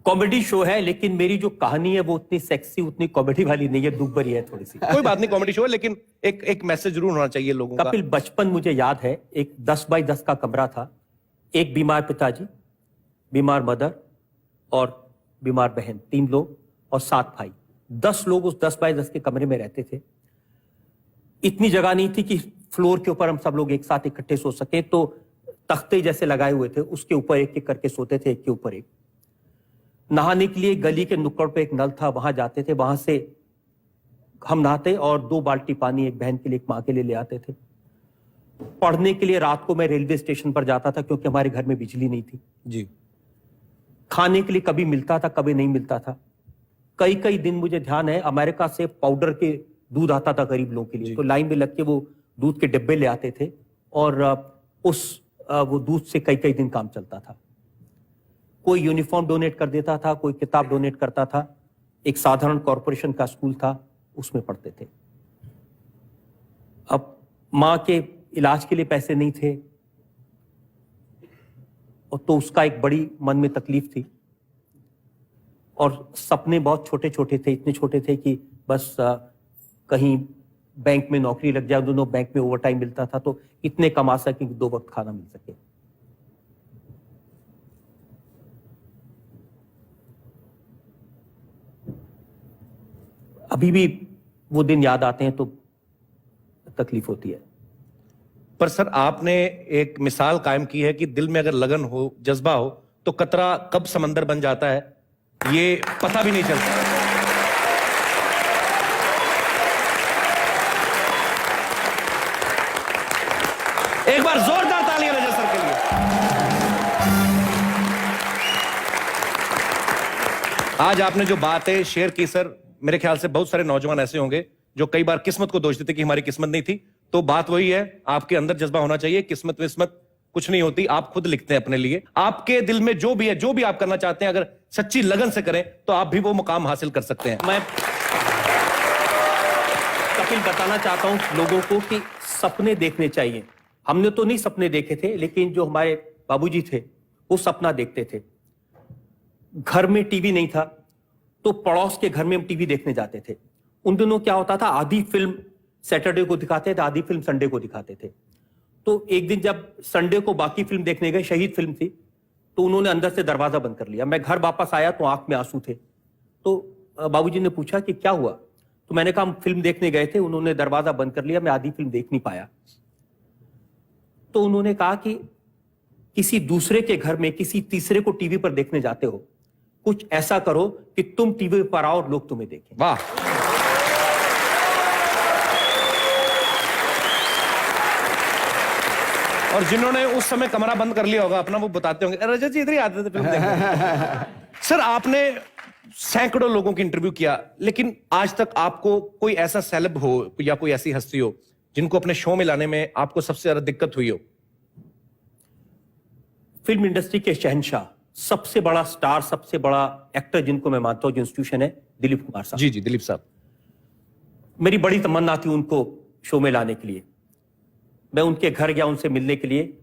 कॉमेडी शो है, लेकिन मेरी जो कहानी है वो उतनी सेक्सी, उतनी कॉमेडी वाली नहीं है, दुख भरी है थोड़ी सी। कोई बात नहीं, कॉमेडी शो है, लेकिन एक मैसेज जरूर होना चाहिए लोगों का। कपिल, बचपन मुझे याद है, एक 10 बाई 10 का कमरा था, एक बीमार पिताजी, बीमार मदर और बीमार बहन, 3 लोग और 7 भाई। 10 लोग उस 10 बाई 10 के कमरे में रहते थे। इतनी जगह नहीं थी कि फ्लोर के ऊपर हम सब लोग एक साथ इकट्ठे सो सके, तो तख्ते जैसे लगाए हुए थे, उसके ऊपर एक एक करके सोते थे, एक के ऊपर एक। नहाने के लिए गली के नुक्कड़ पे एक नल था, वहां जाते थे, वहां से हम नहाते और 2 बाल्टी पानी एक बहन के लिए, एक माँ के लिए ले आते थे। पढ़ने के लिए रात को मैं रेलवे स्टेशन पर जाता था क्योंकि हमारे घर में बिजली नहीं थी जी। खाने के लिए कभी मिलता था, कभी नहीं मिलता था। कई कई दिन मुझे ध्यान है, अमेरिका से पाउडर के दूध आता था गरीब लोगों के लिए, तो लाइन में लग के वो दूध के डिब्बे ले आते थे और वो दूध से कई कई दिन काम चलता था। कोई यूनिफॉर्म डोनेट कर देता था, कोई किताब डोनेट करता था। एक साधारण कॉरपोरेशन का स्कूल था, उसमें पढ़ते थे। अब माँ के इलाज के लिए पैसे नहीं थे और तो उसका एक बड़ी मन में तकलीफ थी और सपने बहुत छोटे छोटे थे, इतने छोटे थे कि बस कहीं बैंक में नौकरी लग जाए, दोनों बैंक में ओवर टाइम मिलता था तो इतने कमा सके कि 2 वक्त खाना मिल सके। अभी भी वो दिन याद आते हैं तो तकलीफ होती है। पर सर, आपने एक मिसाल कायम की है कि दिल में अगर लगन हो, जज्बा हो, तो कतरा कब समंदर बन जाता है ये पता भी नहीं चलता। एक बार जोरदार तालियां रजत सर के लिए। आज आपने जो बातें शेयर की सर, मेरे ख्याल से बहुत सारे नौजवान ऐसे होंगे जो कई बार किस्मत को दोष देते कि हमारी किस्मत नहीं थी। तो बात वही है, आपके अंदर जज्बा होना चाहिए। किस्मत विस्मत कुछ नहीं होती, आप खुद लिखते हैं अपने लिए। आपके दिल में जो भी है, जो भी आप करना चाहते हैं, अगर सच्ची लगन से करें तो आप भी वो मुकाम हासिल कर सकते हैं। मैं कपिल बताना चाहता हूं लोगों को कि सपने देखने चाहिए। हमने तो नहीं सपने देखे थे, लेकिन जो हमारे बाबूजी थे वो सपना देखते थे। घर में टीवी नहीं था तो पड़ोस के घर में हम टीवी देखने जाते थे। उन दिनों क्या होता था, आधी फिल्म सैटरडे को दिखाते थे, आधी फिल्म संडे को दिखाते थे। तो एक दिन जब संडे को बाकी फिल्म देखने गए, शहीद फिल्म थी, तो उन्होंने अंदर से दरवाजा बंद कर लिया। मैं घर वापस आया तो आंख में आंसू थे। तो बाबूजी ने पूछा कि क्या हुआ, तो मैंने कहा हम फिल्म देखने गए थे, उन्होंने दरवाजा बंद कर लिया, मैं आधी फिल्म देख नहीं पाया। तो उन्होंने कहा कि किसी दूसरे के घर में किसी तीसरे को टीवी पर देखने जाते हो, कुछ ऐसा करो कि तुम टीवी पर आओ और लोग तुम्हें देखें। वाह। और जिन्होंने उस समय कमरा बंद कर लिया होगा अपना, वो बताते होंगे रजत जी इधर ही आते थे फिल्म देखने। सर आपने सैकड़ों लोगों की इंटरव्यू किया, लेकिन आज तक आपको कोई ऐसा सेलेब हो या कोई ऐसी हस्ती हो जिनको अपने शो में लाने में आपको सबसे ज्यादा दिक्कत हुई हो? फिल्म इंडस्ट्री के शहंशाह, सबसे बड़ा स्टार, सबसे बड़ा एक्टर जिनको मैं मानता हूं, जो इंस्टीट्यूशन है, दिलीप कुमार साहब। जी जी, दिलीप साहब। मेरी बड़ी तमन्ना थी उनको शो में लाने के लिए। मैं उनके घर गया उनसे मिलने के लिए।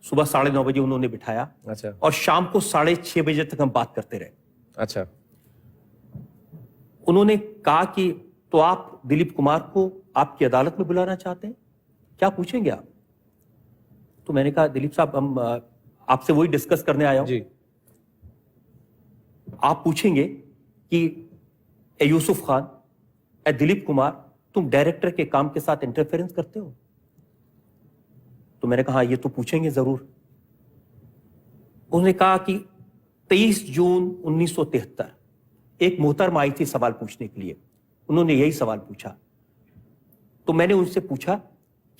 सुबह 9:30 बजे उन्होंने बिठाया। अच्छा। और शाम को 6:30 बजे तक हम बात करते रहे। अच्छा। उन्होंने कहा कि तो आप दिलीप कुमार को आपकी अदालत में बुलाना चाहते हैं, क्या पूछेंगे आप? तो मैंने कहा दिलीप साहब, हम आपसे वही डिस्कस करने आया हूं। जी। आप पूछेंगे कि ए यूसुफ खान, ए दिलीप कुमार, तुम डायरेक्टर के काम के साथ इंटरफेरेंस करते हो? तो मैंने कहा ये तो पूछेंगे जरूर। उन्होंने कहा कि 23 जून 1973 एक मोहतरमा आई थी सवाल पूछने के लिए, उन्होंने यही सवाल पूछा। तो मैंने उनसे पूछा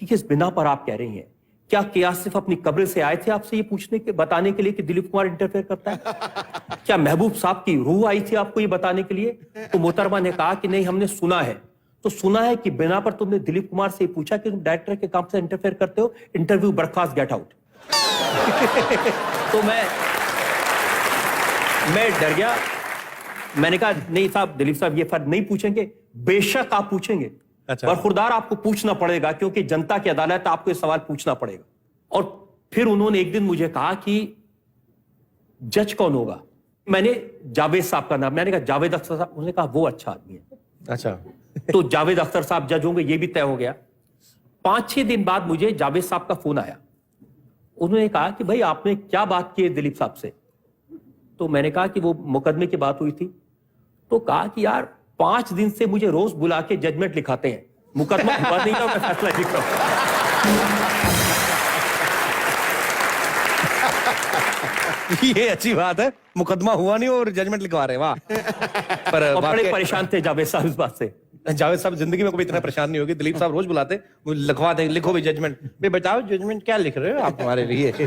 कि किस बिना पर आप कह रही हैं, क्या कियास सिर्फ अपनी कब्र से आए थे आपसे ये पूछने के, बताने के लिए कि दिलीप कुमार इंटरफेयर करता है? क्या महबूब साहब की रूह आई थी आपको ये बताने के लिए? तो मोहतरमा ने कहा कि नहीं, हमने सुना है। तो सुना है कि बिना पर तुमने दिलीप कुमार से पूछा कि तुम डायरेक्टर के काम से इंटरफेयर करते हो, इंटरव्यू, बर्खास्त, गेट आउट। तो मैं डर गया। मैंने कहा नहीं साहब, दिलीप साहब ये फर्ज नहीं पूछेंगे। बेशक आप पूछेंगे। अच्छा। बरखुरदार आपको पूछना पड़ेगा, क्योंकि जनता की अदालत है, आपको ये सवाल पूछना पड़ेगा। और फिर उन्होंने एक दिन मुझे कहा कि जज कौन होगा? मैंने जावेद साहब का नाम, मैंने कहा जावेद अख्तर साहब। उन्होंने कहा वो अच्छा आदमी है। अच्छा। तो जावेद अख्तर साहब जज होंगे, ये भी तय हो गया। 5-6 दिन बाद मुझे जावेद साहब का फोन आया। उन्होंने कहा कि भाई आपने क्या बात की है दिलीप साहब से? तो मैंने कहा कि वो मुकदमे की बात हुई थी। तो कहा कि यार 5 दिन से मुझे रोज बुला के जजमेंट लिखाते हैं, मुकदमा हुआ नहीं था, मैं फैसला लिख रहा हूं। ये अच्छी बात है, मुकदमा हुआ नहीं और जजमेंट लिखवा रहे, वाह। पर और बड़े वाकई- परेशान थे जावेद साहब इस बात से। जावेद साहब जिंदगी में कभी इतना परेशान नहीं होगी। दिलीप साहब रोज बुलाते, वो लिखवा दे, लिखो भी जजमेंट। भाई बताओ जजमेंट क्या लिख रहे हो आप हमारे लिए? ये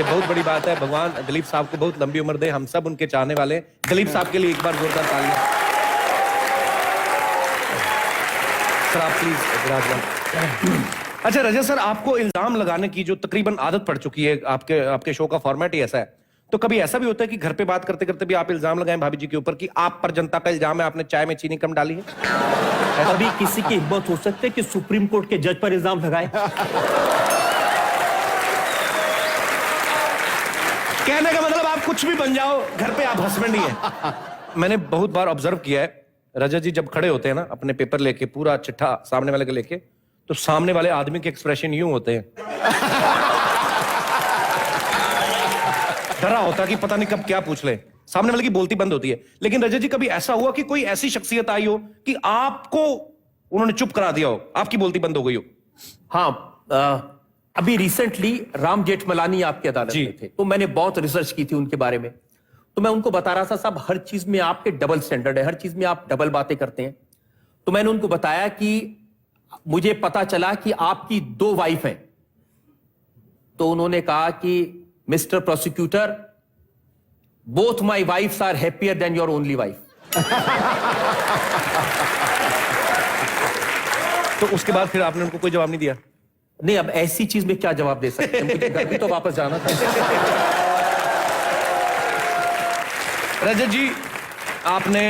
बहुत बड़ी बात है। भगवान दिलीप साहब को बहुत लंबी उम्र दे, हम सब उनके चाहने वाले हैं। दिलीप साहब के लिए एक बार जोरदार तालियां। सर आप प्लीज विराजमान। अच्छा रजत सर, आपको इल्जाम लगाने की जो तकरीबन आदत पड़ चुकी है, आपके शो का फॉर्मेट ही ऐसा है, तो कभी ऐसा भी होता है कि घर पे बात करते करते भी आप इल्जाम लगाएं भाभी जी के ऊपर कि आप पर जनता का इल्जाम है आपने चाय में चीनी कम डाली है? अभी किसी की हिम्मत हो सकती है कि सुप्रीम कोर्ट के जज पर इल्जाम लगाए? कहने का मतलब आप कुछ भी बन जाओ, घर पे आप हस्बैंड ही हैं। मैंने बहुत बार ऑब्जर्व किया है, रजत जी जब खड़े होते हैं ना अपने पेपर लेके, पूरा चिट्ठा सामने वाले के लेके, तो सामने वाले आदमी के एक्सप्रेशन यूं होते हैं, डरा होता कि पता नहीं कब क्या पूछ ले, सामने वाले की बोलती बंद होती है। लेकिन रजत जी कभी ऐसा हुआ कि कोई ऐसी शख्सियत आई हो कि आपको उन्होंने चुप करा दिया हो, आपकी बोलती बंद हो गई हो? हाँ, अभी रिसेंटली राम जेठमलानी आपकी अदालत जी। में थे, तो मैंने बहुत रिसर्च की थी उनके बारे में। तो मैं उनको बता रहा था साहब हर चीज में आपके डबल स्टैंडर्ड है, हर चीज में आप डबल बातें करते हैं। तो मैंने उनको बताया कि मुझे पता चला कि आपकी 2 वाइफ हैं। तो उन्होंने कहा कि mister prosecutor, both my wifes are happier than your only wife. तो उसके बाद फिर आपने उनको कोई जवाब नहीं दिया? नहीं, अब ऐसी चीज में क्या जवाब दे सकते हैं, मुझे घर भी तो वापस जाना था। रजत जी, आपने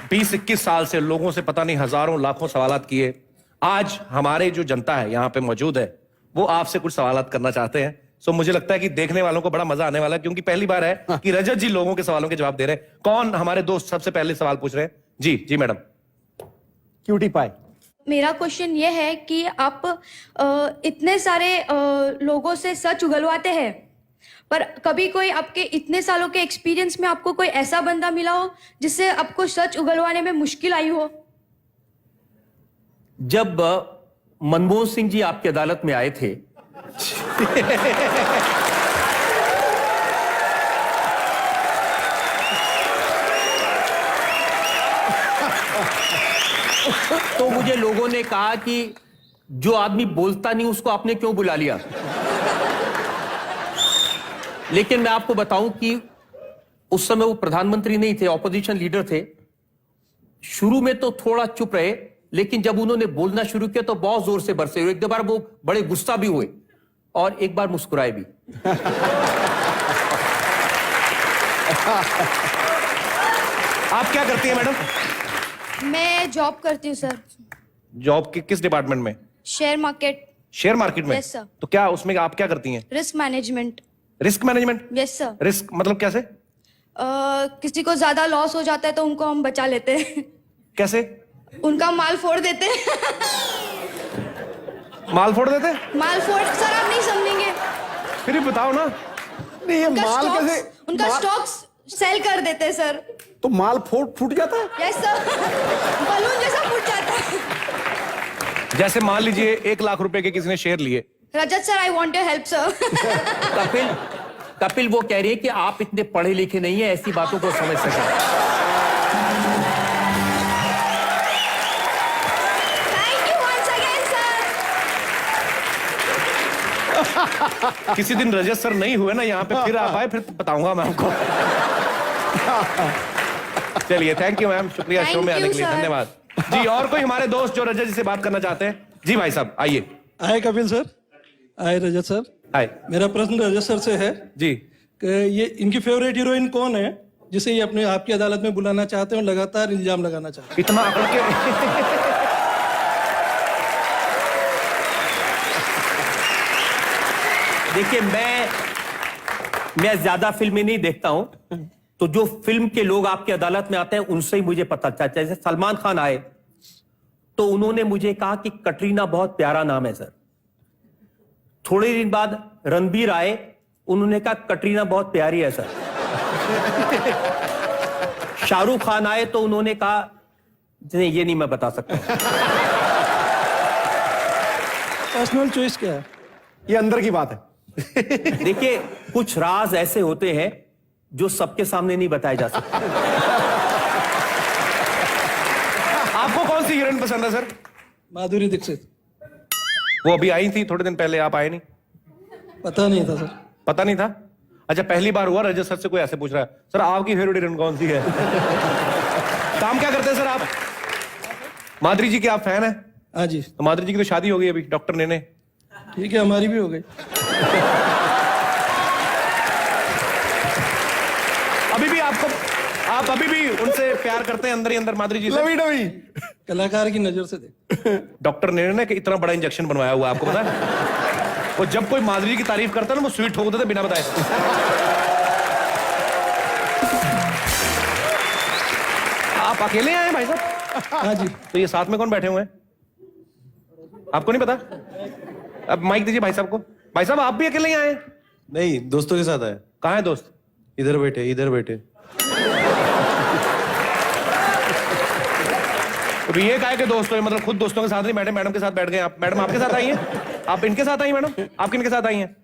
20-21 साल से लोगों से पता नहीं हजारों लाखों सवालात किए। आज हमारे जो जनता है यहाँ पे मौजूद है, वो आपसे कुछ सवालात करना चाहते हैं। सो मुझे लगता है कि देखने वालों को बड़ा मजा आने वाला है, क्योंकि पहली बार है कि रजत जी लोगों के सवालों के जवाब दे रहे हैं। कौन हमारे दोस्त सबसे पहले सवाल पूछ रहे हैं? जी जी मैडम। Cutie pie. मेरा क्वेश्चन ये है कि आप इतने सारे लोगों से सच उगलवाते हैं, पर कभी कोई आपके इतने सालों के एक्सपीरियंस में आपको कोई ऐसा बंदा मिला हो जिससे आपको सच उगलवाने में मुश्किल आई हो? जब मनमोहन सिंह जी आपकी अदालत में आए थे तो मुझे लोगों ने कहा कि जो आदमी बोलता नहीं उसको आपने क्यों बुला लिया। लेकिन मैं आपको बताऊं कि उस समय वो प्रधानमंत्री नहीं थे, ऑपोजिशन लीडर थे। शुरू में तो थोड़ा चुप रहे, लेकिन जब उन्होंने बोलना शुरू किया तो बहुत जोर से बरसे। एक दो बार वो बड़े गुस्सा भी हुए और एक बार मुस्कुराए भी। आप क्या करती हैं मैडम? मैं जॉब करती हूँ सर, जॉब के किस डिपार्टमेंट में? शेयर मार्केट, शेयर मार्केट में? Yes, sir. तो क्या उसमें आप क्या करती हैं? Risk management. Risk management? Yes sir. Risk मतलब कैसे? किसी को ज्यादा लॉस हो जाता है तो उनको हम बचा लेते हैं। कैसे? उनका माल फोड़ देते हैं। माल फोड़ देते? माल फोड़ सर आप नहीं समझेंगे। फिर भी बताओ ना। नहीं, ये माल कैसे? उनका स्टॉक्स सेल कर देते हैं सर। तो माल फूट जाता है? Yes sir. बलून जैसा फूट जाता है। जैसे मान लीजिए 1 लाख रुपए के किसी ने शेयर लिए। Rajat sir, I want your help sir. Kapil वो कह रही है कि आप इतने पढ़े लिखे नहीं है, ऐसी बातों को समझ सकें। Thank you once again sir. किसी दिन रजत सर नहीं हुए ना यहाँ पे, फिर आप आए, फिर बताऊंगा मैं आपको। चलिए, थैंक यू मैम, शुक्रिया Thank शो में आने you, के लिए, sir. धन्यवाद जी। और कोई हमारे दोस्त जो रजत जी से बात करना चाहते हैं? जी भाई साहब आइए। आए कपिल सर, आए रजत सर। हाय मेरा प्रश्न रजत सर से है जी। कि ये इनकी फेवरेट हीरोइन कौन है जिसे ये अपने आपकी अदालत में बुलाना चाहते हैं और लगातार इल्जाम लगाना चाहते हैं? इतना अकड़ के देखिए, मैं ज्यादा फिल्में नहीं देखता हूं, तो जो फिल्म के लोग आपकी अदालत में आते हैं उनसे ही मुझे पता चलता है। जैसे सलमान खान आए तो उन्होंने मुझे कहा कि कटरीना बहुत प्यारा नाम है सर। थोड़े दिन बाद रणबीर आए, उन्होंने कहा कटरीना बहुत प्यारी है सर। शाहरुख खान आए तो उन्होंने कहा नहीं, ये नहीं मैं बता सकता। पर्सनल चॉइस क्या है? ये अंदर की बात है। देखिए, कुछ राज ऐसे होते हैं जो सबके सामने नहीं बताए जा सकते। आपको कौन सी हीरोइन पसंद है सर? माधुरी दीक्षित। वो अभी आई थी थोड़े दिन पहले, आप आए नहीं? पता नहीं था सर। पता नहीं था? अच्छा, पहली बार हुआ रजत सर से कोई ऐसे पूछ रहा है, सर आपकी फेवरेट हीरोइन कौन सी है? काम क्या करते हैं सर आप? माधुरी जी के आप फैन हैं? हाँ जी। तो माधुरी जी की तो शादी हो गई अभी डॉक्टर ने। ठीक है, हमारी भी हो गई। अभी भी आप अभी भी उनसे प्यार करते हैं अंदर ही अंदर माधुरी जी से? Lovey dovey. कलाकार की नजर से देख। डॉक्टर ने कि इतना बड़ा इंजेक्शन बनवाया हुआ, आपको पता है? वो जब कोई माधुरी की तारीफ करता है ना, वो स्वीट ठोक देते बिना बताए। आप अकेले आए भाई साहब? हाँ जी। तो ये साथ में कौन बैठे हुए हैं? आपको नहीं पता? अब माइक दीजिए भाई साहब को। भाई साहब आप भी अकेले ही आए हैं? नहीं, दोस्तों के साथ आया। कहाँ है दोस्त? इधर बैठे, इधर बैठे। तो ये काहे के दोस्त हो? मतलब खुद दोस्तों के साथ नहीं बैठे, मैडम के साथ बैठ गए आप। मैडम आपके साथ आई हैं? आप इनके साथ आई मैडम? आप किनके साथ आई हैं?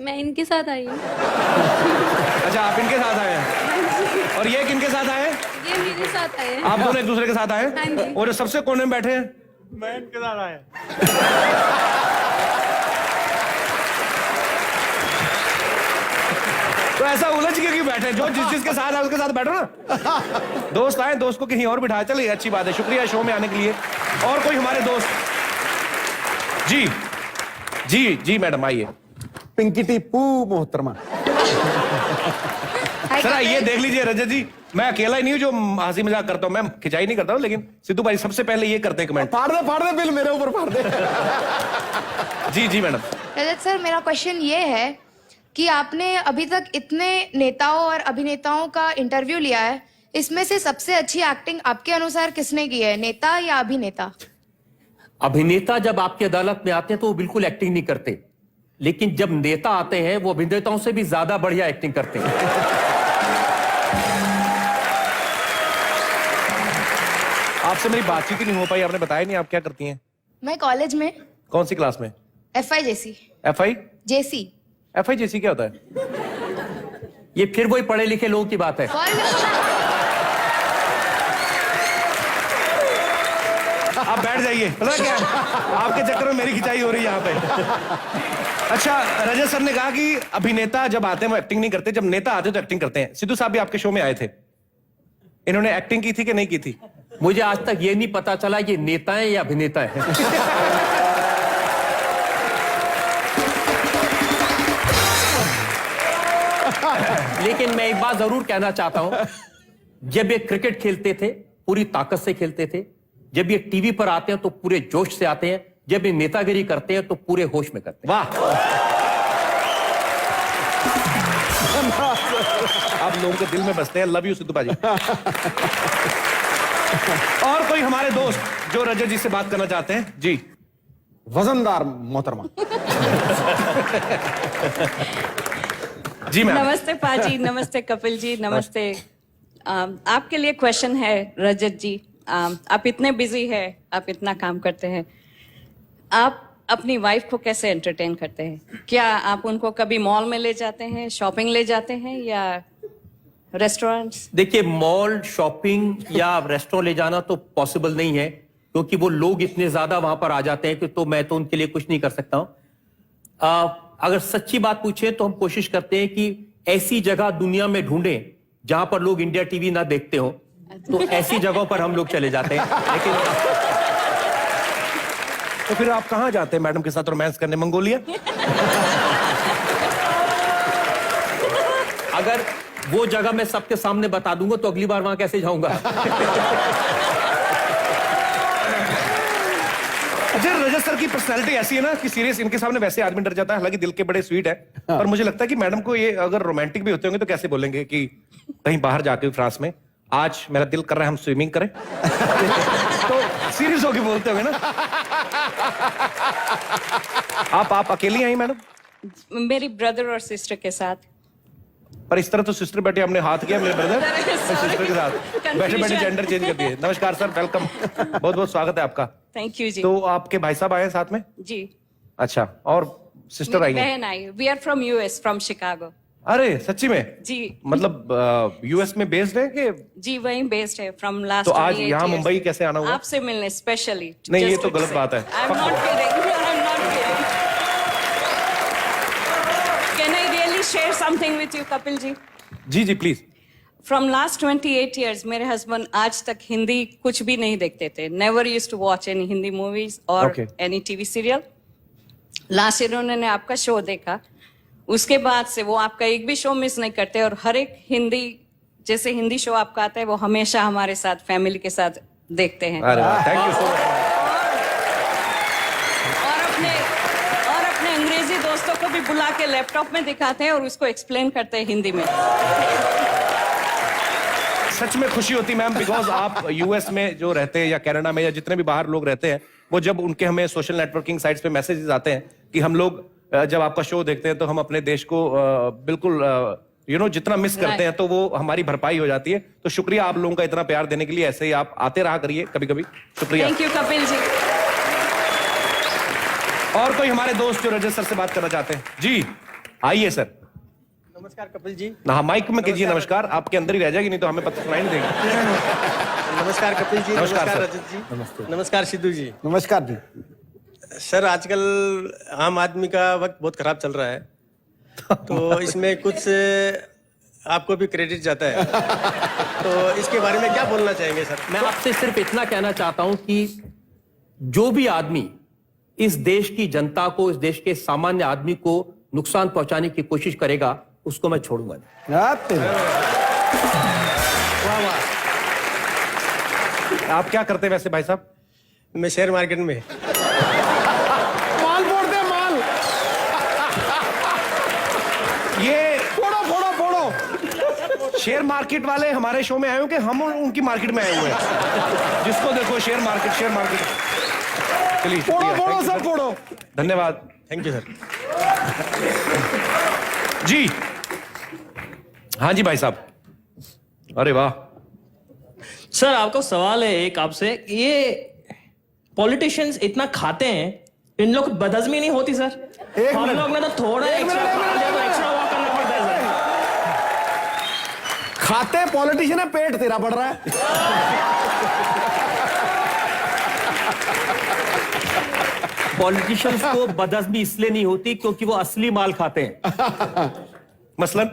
मैं इनके साथ आई हूँ। अच्छा, आप इनके साथ आए हैं। और ये किनके साथ आए हैं? ये मेरे साथ आए हैं। आप दोनों एक दूसरे के साथ आए हाँ हैं? जी। और जो सबसे कोने में बैठे हैं? मैं इनके साथ आया। तो ऐसा उलझ के क्यों बैठे? जो जिसके साथ है उसके साथ बैठो ना। दोस्त आए, दोस्त को कहीं और बिठाया। चलिए, अच्छी बात है, शुक्रिया शो में आने के लिए। और कोई हमारे दोस्त? जी जी जी मैडम आइए। पिंकी टीपू मोहतरमा। सर ये देख लीजिए रजत जी, मैं अकेला ही नहीं हूं जो हंसी मजाक करता हूं। मैं खिंचाई नहीं करता हूं, लेकिन सिद्धू भाई सबसे पहले ये करते हैं कमेंट। फाड़ दे बिल मेरे ऊपर फाड़ दे। जी जी मैडम। रजत सर, मेरा क्वेश्चन ये है कि आपने अभी तक इतने नेताओं और अभिनेताओं का इंटरव्यू लिया है, इसमें से सबसे अच्छी एक्टिंग आपके अनुसार किसने की है, नेता या अभिनेता? अभिनेता जब आपकी अदालत में आते हैं तो वो बिल्कुल एक्टिंग नहीं करते, लेकिन जब नेता आते हैं वो अभिनेताओं से भी ज्यादा बढ़िया एक्टिंग करते हैं। आपसे मेरी बातचीत ही नहीं हो पाई, आपने बताया नहीं आप क्या करती हैं। मैं कॉलेज में कौन सी क्लास में? FIJC FI JC FIJC क्या होता है? ये फिर वही पढ़े लिखे लोगों की बात है। आप बैठ जाइए, पता क्या है? आपके चक्कर में मेरी खिंचाई हो रही है यहाँ पे। अच्छा, रजत सर ने कहा कि अभिनेता जब आते हैं वो एक्टिंग नहीं करते, जब नेता आते हैं तो एक्टिंग करते हैं। सिद्धू साहब भी आपके शो में आए थे, इन्होंने एक्टिंग की थी कि नहीं की थी? मुझे आज तक ये नहीं पता चला ये नेता है या अभिनेता है। लेकिन मैं एक बात जरूर कहना चाहता हूं, जब ये क्रिकेट खेलते थे पूरी ताकत से खेलते थे, जब ये टीवी पर आते हैं तो पूरे जोश से आते हैं, जब ये नेतागिरी करते हैं तो पूरे होश में करते हैं। वाह, आप लोगों के दिल में बसते हैं। लव यू सिद्धू भाजी। और कोई हमारे दोस्त जो रजत जी से बात करना चाहते हैं? जी, वजनदार मोहतरमा। जी मैम। नमस्ते पाजी, नमस्ते कपिल जी, नमस्ते। आपके लिए क्वेश्चन है रजत जी। आप इतने बिजी हैं, आप इतना काम करते हैं, आप अपनी वाइफ को कैसे एंटरटेन करते हैं? क्या आप उनको कभी मॉल में ले जाते हैं, शॉपिंग ले जाते हैं या रेस्टोरेंट्स? देखिए, मॉल, शॉपिंग या रेस्टोरेंट ले जाना तो पॉसिबल नहीं है, क्योंकि वो लोग इतने ज्यादा वहां पर आ जाते हैं कि तो मैं तो उनके लिए कुछ नहीं कर सकता हूं। अगर सच्ची बात पूछे तो हम कोशिश करते हैं कि ऐसी जगह दुनिया में ढूंढें जहां पर लोग इंडिया टीवी ना देखते हो, तो ऐसी जगहों पर हम लोग चले जाते हैं। लेकिन तो फिर आप कहां जाते हैं मैडम के साथ रोमांस करने? मंगोलिया? अगर वो जगह मैं सबके सामने बता दूंगा तो अगली बार वहां कैसे जाऊंगा? अच्छा, रजत सर की पर्सनालिटी ऐसी है ना कि सीरियस इनके सामने वैसे आदमी डर जाता है, हालांकि दिल के बड़े स्वीट है। पर मुझे लगता है कि मैडम को ये अगर रोमांटिक भी होते होंगे तो कैसे बोलेंगे कि कहीं बाहर जाके फ्रांस में आज मेरा दिल कर रहा है हम स्विमिंग करें। तो सीरियस होके बोलते होंगे ना। आप अकेली आई मैडम? मेरी ब्रदर और सिस्टर के साथ। पर इस तरह तो सिस्टर बैठे, हमने हाथ किया मेरे ब्रदर सिस्टर के साथ, बैठे बैठे जेंडर चेंज कर दिए। नमस्कार सर, वेलकम, बहुत बहुत स्वागत है आपका। थैंक यू जी। तो आपके भाई साहब आए हैं साथ में? जी, अच्छा, और सिस्टर आई है? बहन आई। We are from US, from Chicago. अरे सच्ची में? जी, मतलब US में बेस्ड है कि? जी वहीं बेस्ड है फ्रॉम लास्ट। तो आज यहाँ मुंबई कैसे आना हुआ? आपसे मिलने स्पेशली। नहीं, ये तो गलत बात है। I'm not kidding. I'm not kidding. Can I really share something with you, Kapil ji? जी जी प्लीज। From last 28 years, मेरे हस्बैंड आज तक हिंदी कुछ भी नहीं देखते थे। Never used to watch any Hindi movies or Okay. any TV serial. Last year उन्होंने आपका शो देखा, उसके बाद से वो आपका एक भी शो मिस नहीं करते और हर एक हिंदी जैसे हिंदी शो आपका आता है वो हमेशा हमारे साथ फैमिली के साथ देखते हैं। अरे थैंक यू सो मच। और अपने अंग्रेजी दोस्तों को भी बुला के लैपटॉप में दिखाते हैं और उसको एक्सप्लेन करते हैं हिंदी में। सच में खुशी होती मैम, बिकॉज आप US में जो रहते हैं या कनाडा में या जितने भी बाहर लोग रहते हैं, वो जब उनके हमें सोशल नेटवर्किंग साइट्स पे मैसेजेस आते हैं कि हम लोग जब आपका शो देखते हैं तो हम अपने देश को बिल्कुल जितना मिस करते हैं तो वो हमारी भरपाई हो जाती है। तो शुक्रिया आप लोगों का इतना प्यार देने के लिए, ऐसे ही आप आते रहा करिए कभी कभी। शुक्रिया। Thank you Kapil ji. और कोई हमारे दोस्त जो रजत सर से बात करना चाहते हैं? जी आइए सर। नमस्कार कपिल जी। हाँ, माइक में कीजिए नमस्कार, आपके अंदर ही रह जाएगी, नहीं तो हमें पता सुनाई नहीं देगी। नमस्कार कपिल जी। नमस्कार सर। रजत जी। नमस्कार सिद्धू जी। नमस्कार जी। सर, आजकल आम आदमी का वक्त बहुत खराब चल रहा है, तो इसमें कुछ आपको भी क्रेडिट जाता है, तो इसके बारे में क्या बोलना चाहेंगे सर? मैं आपसे सिर्फ इतना कहना चाहता हूं कि जो भी आदमी इस देश की जनता को, इस देश के सामान्य आदमी को नुकसान पहुंचाने की कोशिश करेगा, उसको मैं छोड़ूंगा नहीं। वाह वाह। आप क्या करते हैं वैसे भाई साहब? मैं शेयर मार्केट में। माल फोड़ दे माल। ये फोड़ो। शेयर मार्केट वाले हमारे शो में आए हो कि हम उनकी मार्केट में आए हुए हैं? जिसको देखो शेयर मार्केट। चलिए, फोड़ो सब फोड़ो। धन्यवाद। Thank you sir. जी हाँ जी भाई साहब। अरे वाह। सर आपका सवाल है एक आपसे, ये पॉलिटिशियंस इतना खाते हैं, इन लोग बदहजमी नहीं होती सर? हम लोग में तो थोड़ा एक्स्ट्रा वॉक करना पड़ता है सर। खाते पॉलिटिशियन है, पेट तेरा बढ़ रहा है। पॉलिटिशियंस को बदहजमी इसलिए नहीं होती क्योंकि वो असली माल खाते हैं। मसलन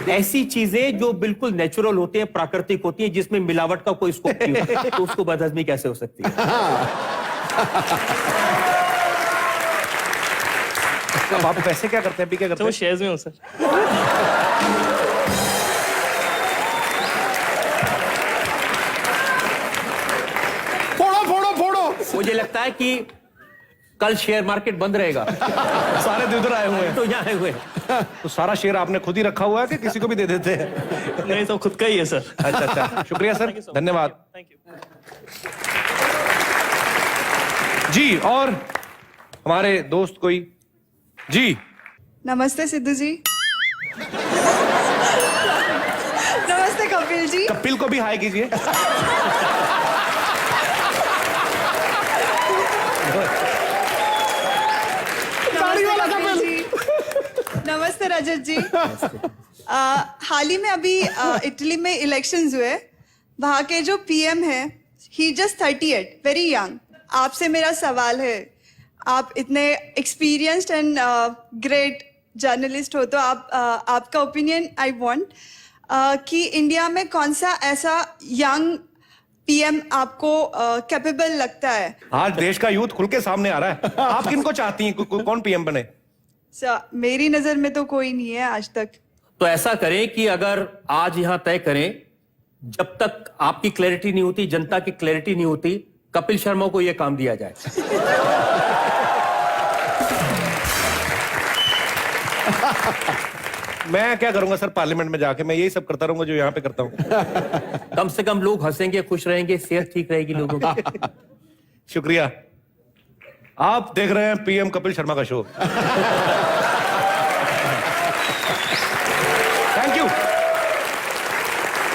ऐसी चीजें जो बिल्कुल नेचुरल होती हैं, प्राकृतिक होती हैं, जिसमें मिलावट का कोई स्कोप नहीं होता, तो उसको बदहजमी कैसे हो सकती है? अब आप पैसे क्या करते हैं, अभी क्या करते तो हैं? शेयर्स में हूँ सर। फोड़ो फोड़ो फोड़ो। मुझे लगता है कि कल शेयर मार्केट बंद रहेगा। सारे इधर आए हुए हैं। तो यहाँ आए हुए हैं। तो सारा शेयर आपने खुद ही रखा हुआ है कि किसी को भी दे देते हैं? नहीं तो खुद का ही है सर। अच्छा अच्छा, शुक्रिया सर, धन्यवाद। Thank you. जी और हमारे दोस्त कोई? जी नमस्ते सिद्धू जी। नमस्ते कपिल जी। कपिल को भी हाय कीजिए। कपिल जी। नमस्ते रजत जी। हाल ही में अभी इटली में इलेक्शंस हुए, वहाँ के जो पीएम है, ही जस्ट 38, वेरी यंग। आपसे मेरा सवाल है, आप इतने एक्सपीरियंस्ड एंड ग्रेट जर्नलिस्ट हो, तो आपका ओपिनियन आई वांट कि इंडिया में कौन सा ऐसा यंग पीएम आपको कैपेबल लगता है? आज देश का यूथ खुल के सामने आ रहा है। आप किनको चाहती हैं, कौन पीएम बने? मेरी नजर में तो कोई नहीं है आज तक। तो ऐसा करें कि अगर आज यहां तय करें, जब तक आपकी क्लैरिटी नहीं होती, जनता की क्लैरिटी नहीं होती, कपिल शर्मा को यह काम दिया जाए। मैं क्या करूंगा सर, पार्लियामेंट में जाके मैं यही सब करता रहूंगा जो यहाँ पे करता हूँ। कम से कम लोग हंसेंगे, खुश रहेंगे, सेहत ठीक रहेगी लोगों की। शुक्रिया। आप देख रहे हैं पीएम कपिल शर्मा का शो। Thank you.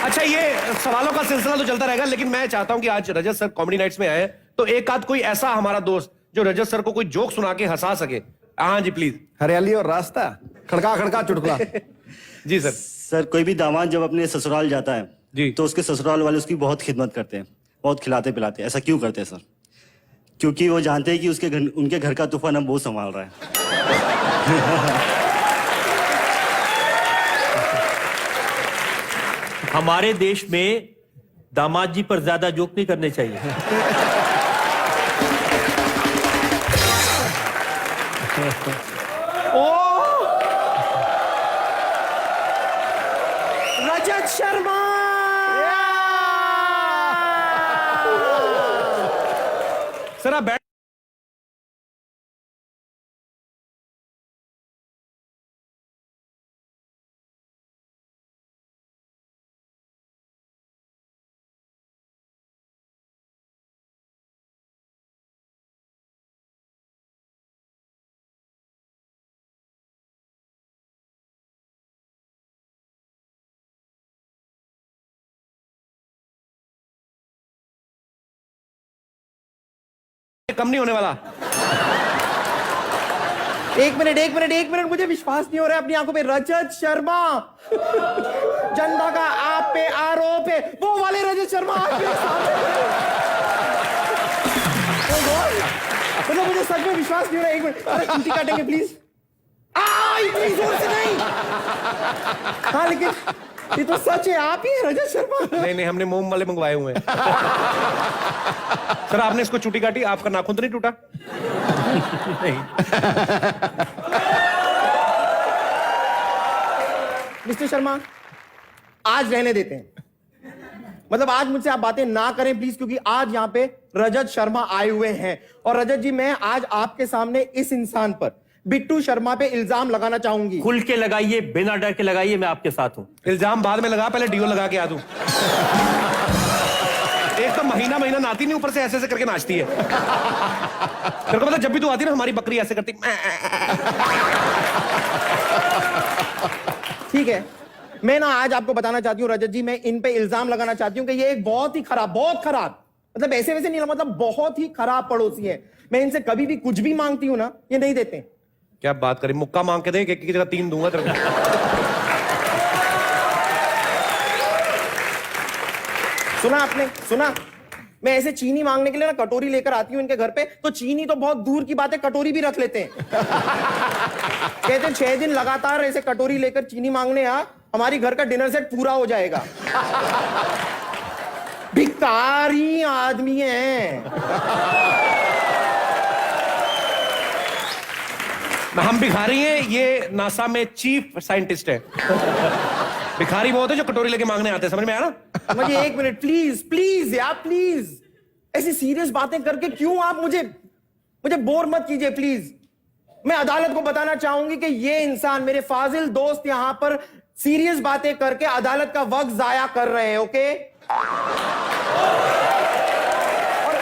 अच्छा, ये सवालों का सिलसिला तो चलता रहेगा, लेकिन मैं चाहता हूं कि आज रजत सर कॉमेडी नाइट्स में आए, तो एक आध कोई ऐसा हमारा दोस्त जो रजत सर को कोई जोक सुना के हंसा सके। हाँ जी प्लीज। हरियाली और रास्ता, खड़का खड़का चुटकुला। जी सर। सर कोई भी दामाद जब अपने ससुराल जाता है जी, तो उसके ससुराल वाले उसकी बहुत खिदमत करते हैं, बहुत खिलाते पिलाते हैं। ऐसा क्यों करते हैं सर? क्योंकि वो जानते हैं कि उनके घर का तूफान अब वो संभाल रहा है। हमारे देश में दामाद जी पर ज्यादा जोक नहीं करने चाहिए। रजत शर्मा। सर आप बैठ। कम नहीं होने वाला। एक मिनट, मुझे विश्वास नहीं हो रहा है अपनी आंखों पे। रजत शर्मा, जनता का आप पे आरोप है, वो वाले रजत शर्मा आपके सामने। मतलब मुझे सच में विश्वास नहीं हो रहा है। एक मिनट, अरे चुटी काटेंगे प्लीज। इतनी जोर से नहीं। हाँ लेकिन ये तो सच है, आप ही हैं रजत शर्मा। नहीं, हमने मोम वाले मंगवाए हुए हैं। सर आपने इसको चुटी काटी, आपका नाखून तो नहीं टूटा? नहीं। मिस्टर शर्मा, आज रहने देते हैं। मतलब आज मुझसे आप बातें ना करें प्लीज, क्योंकि आज यहाँ पे रजत शर्मा आए हुए हैं। और रजत जी, मैं आज आपके सामने इस इंसान पर, बिट्टू शर्मा पे इल्जाम लगाना चाहूंगी। खुल के लगाइए, बिना डर के लगाइए, मैं आपके साथ हूं। इल्जाम बाद में लगा, पहले डीओ लगा के आ दूं। एक तो महीना महीना नहाती नहीं, ऊपर से ऐसे ऐसे करके नाचती है। तेरे को पता, जब भी तू आती है ना, हमारी बकरी ऐसे करती। ठीक है, मैं ना आज आपको बताना चाहती हूँ रजत जी, मैं इन पे इल्जाम लगाना चाहती हूँ कि ये एक बहुत खराब, मतलब ऐसे वैसे नहीं, मतलब बहुत ही खराब पड़ोसी है। मैं इनसे कभी भी कुछ भी मांगती हूँ ना, ये नहीं देते। क्या बात करी, मुक्का मांग के दे, एक की जगह 3 दूंगा तेरे को। सुना आपने, सुना? मैं ऐसे चीनी मांगने के लिए ना कटोरी लेकर आती हूँ इनके घर पे, तो चीनी तो बहुत दूर की बात है, कटोरी भी रख लेते हैं। कहते हैं 6 दिन लगातार ऐसे कटोरी लेकर चीनी मांगने आ, हमारी घर का डिनर सेट पूरा हो जाएगा। भिखारी आदमी है। हम भिखारी हैं, ये नासा में चीफ साइंटिस्ट है। भिखारी वो होते हैं जो कटोरी लेके मांगने आते हैं, समझ में आया ना? मुझे 1 मिनट प्लीज यार, प्लीज ऐसी सीरियस बातें करके क्यों आप मुझे बोर मत कीजिए प्लीज। मैं अदालत को बताना चाहूंगी कि ये इंसान, मेरे फाजिल दोस्त, यहां पर सीरियस बातें करके अदालत का वक्त जाया कर रहे हैं। ओके, और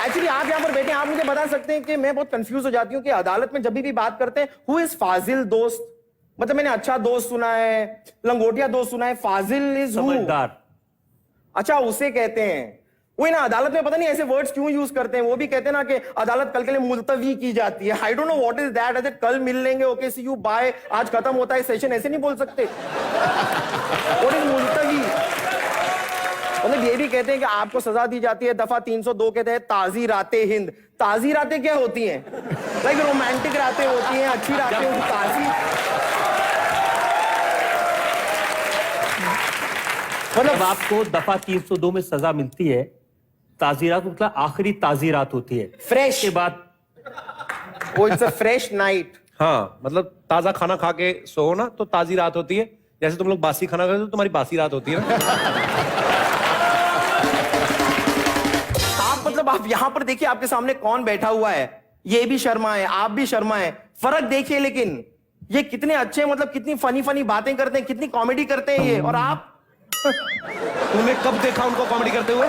एक्चुअली आप यहां पर बैठे, आप मुझे बता सकते हैं कि मैं बहुत कंफ्यूज हो जाती हूं कि अदालत में जब भी बात करते हैं, हु इज फाजिल दोस्त? मतलब मैंने अच्छा दोस्त सुना है, लंगोटिया दोस्त सुना है, फाजिल इज समझदार। अच्छा, उसे कहते हैं। वही ना, अदालत में पता नहीं ऐसे वर्ड्स क्यों यूज करते हैं। वो भी कहते हैं ना कि अदालत कल के लिए मुलतवी की जाती है। I don't know what is that. ऐसे कल मिल लेंगे, ओके सी यू बाय, आज खत्म होता है सेशन, ऐसे नहीं बोल सकते। व्हाट इज मुलतवी? मतलब ये भी कहते हैं कि आपको सजा दी जाती है दफा 302 के तहत ताजी रातें हिंद। ताजी रातें क्या होती हैं? लाइक रोमांटिक रातें होती हैं, अच्छी रातें होती, ताजी। मतलब आपको दफा 302 में सजा मिलती है, ताजीरात मतलब आखिरी ताजीरात होती है, फ्रेश के बाद वो इट्स अ फ्रेश नाइट। हाँ, मतलब ताजा खाना खा के सो ना तो ताजी रात होती है। जैसे तुम लोग बासी खाना खाते हो तो तुम्हारी बासी रात होती है ना। आप मतलब आप यहां पर देखिए, आपके सामने कौन बैठा हुआ है। ये भी शर्मा है, आप भी शर्मा है। फर्क देखिए, लेकिन ये कितने अच्छे, मतलब कितनी फनी बातें करते हैं, कितनी कॉमेडी करते हैं ये, और आप तूने कब देखा उनको कॉमेडी करते हुए?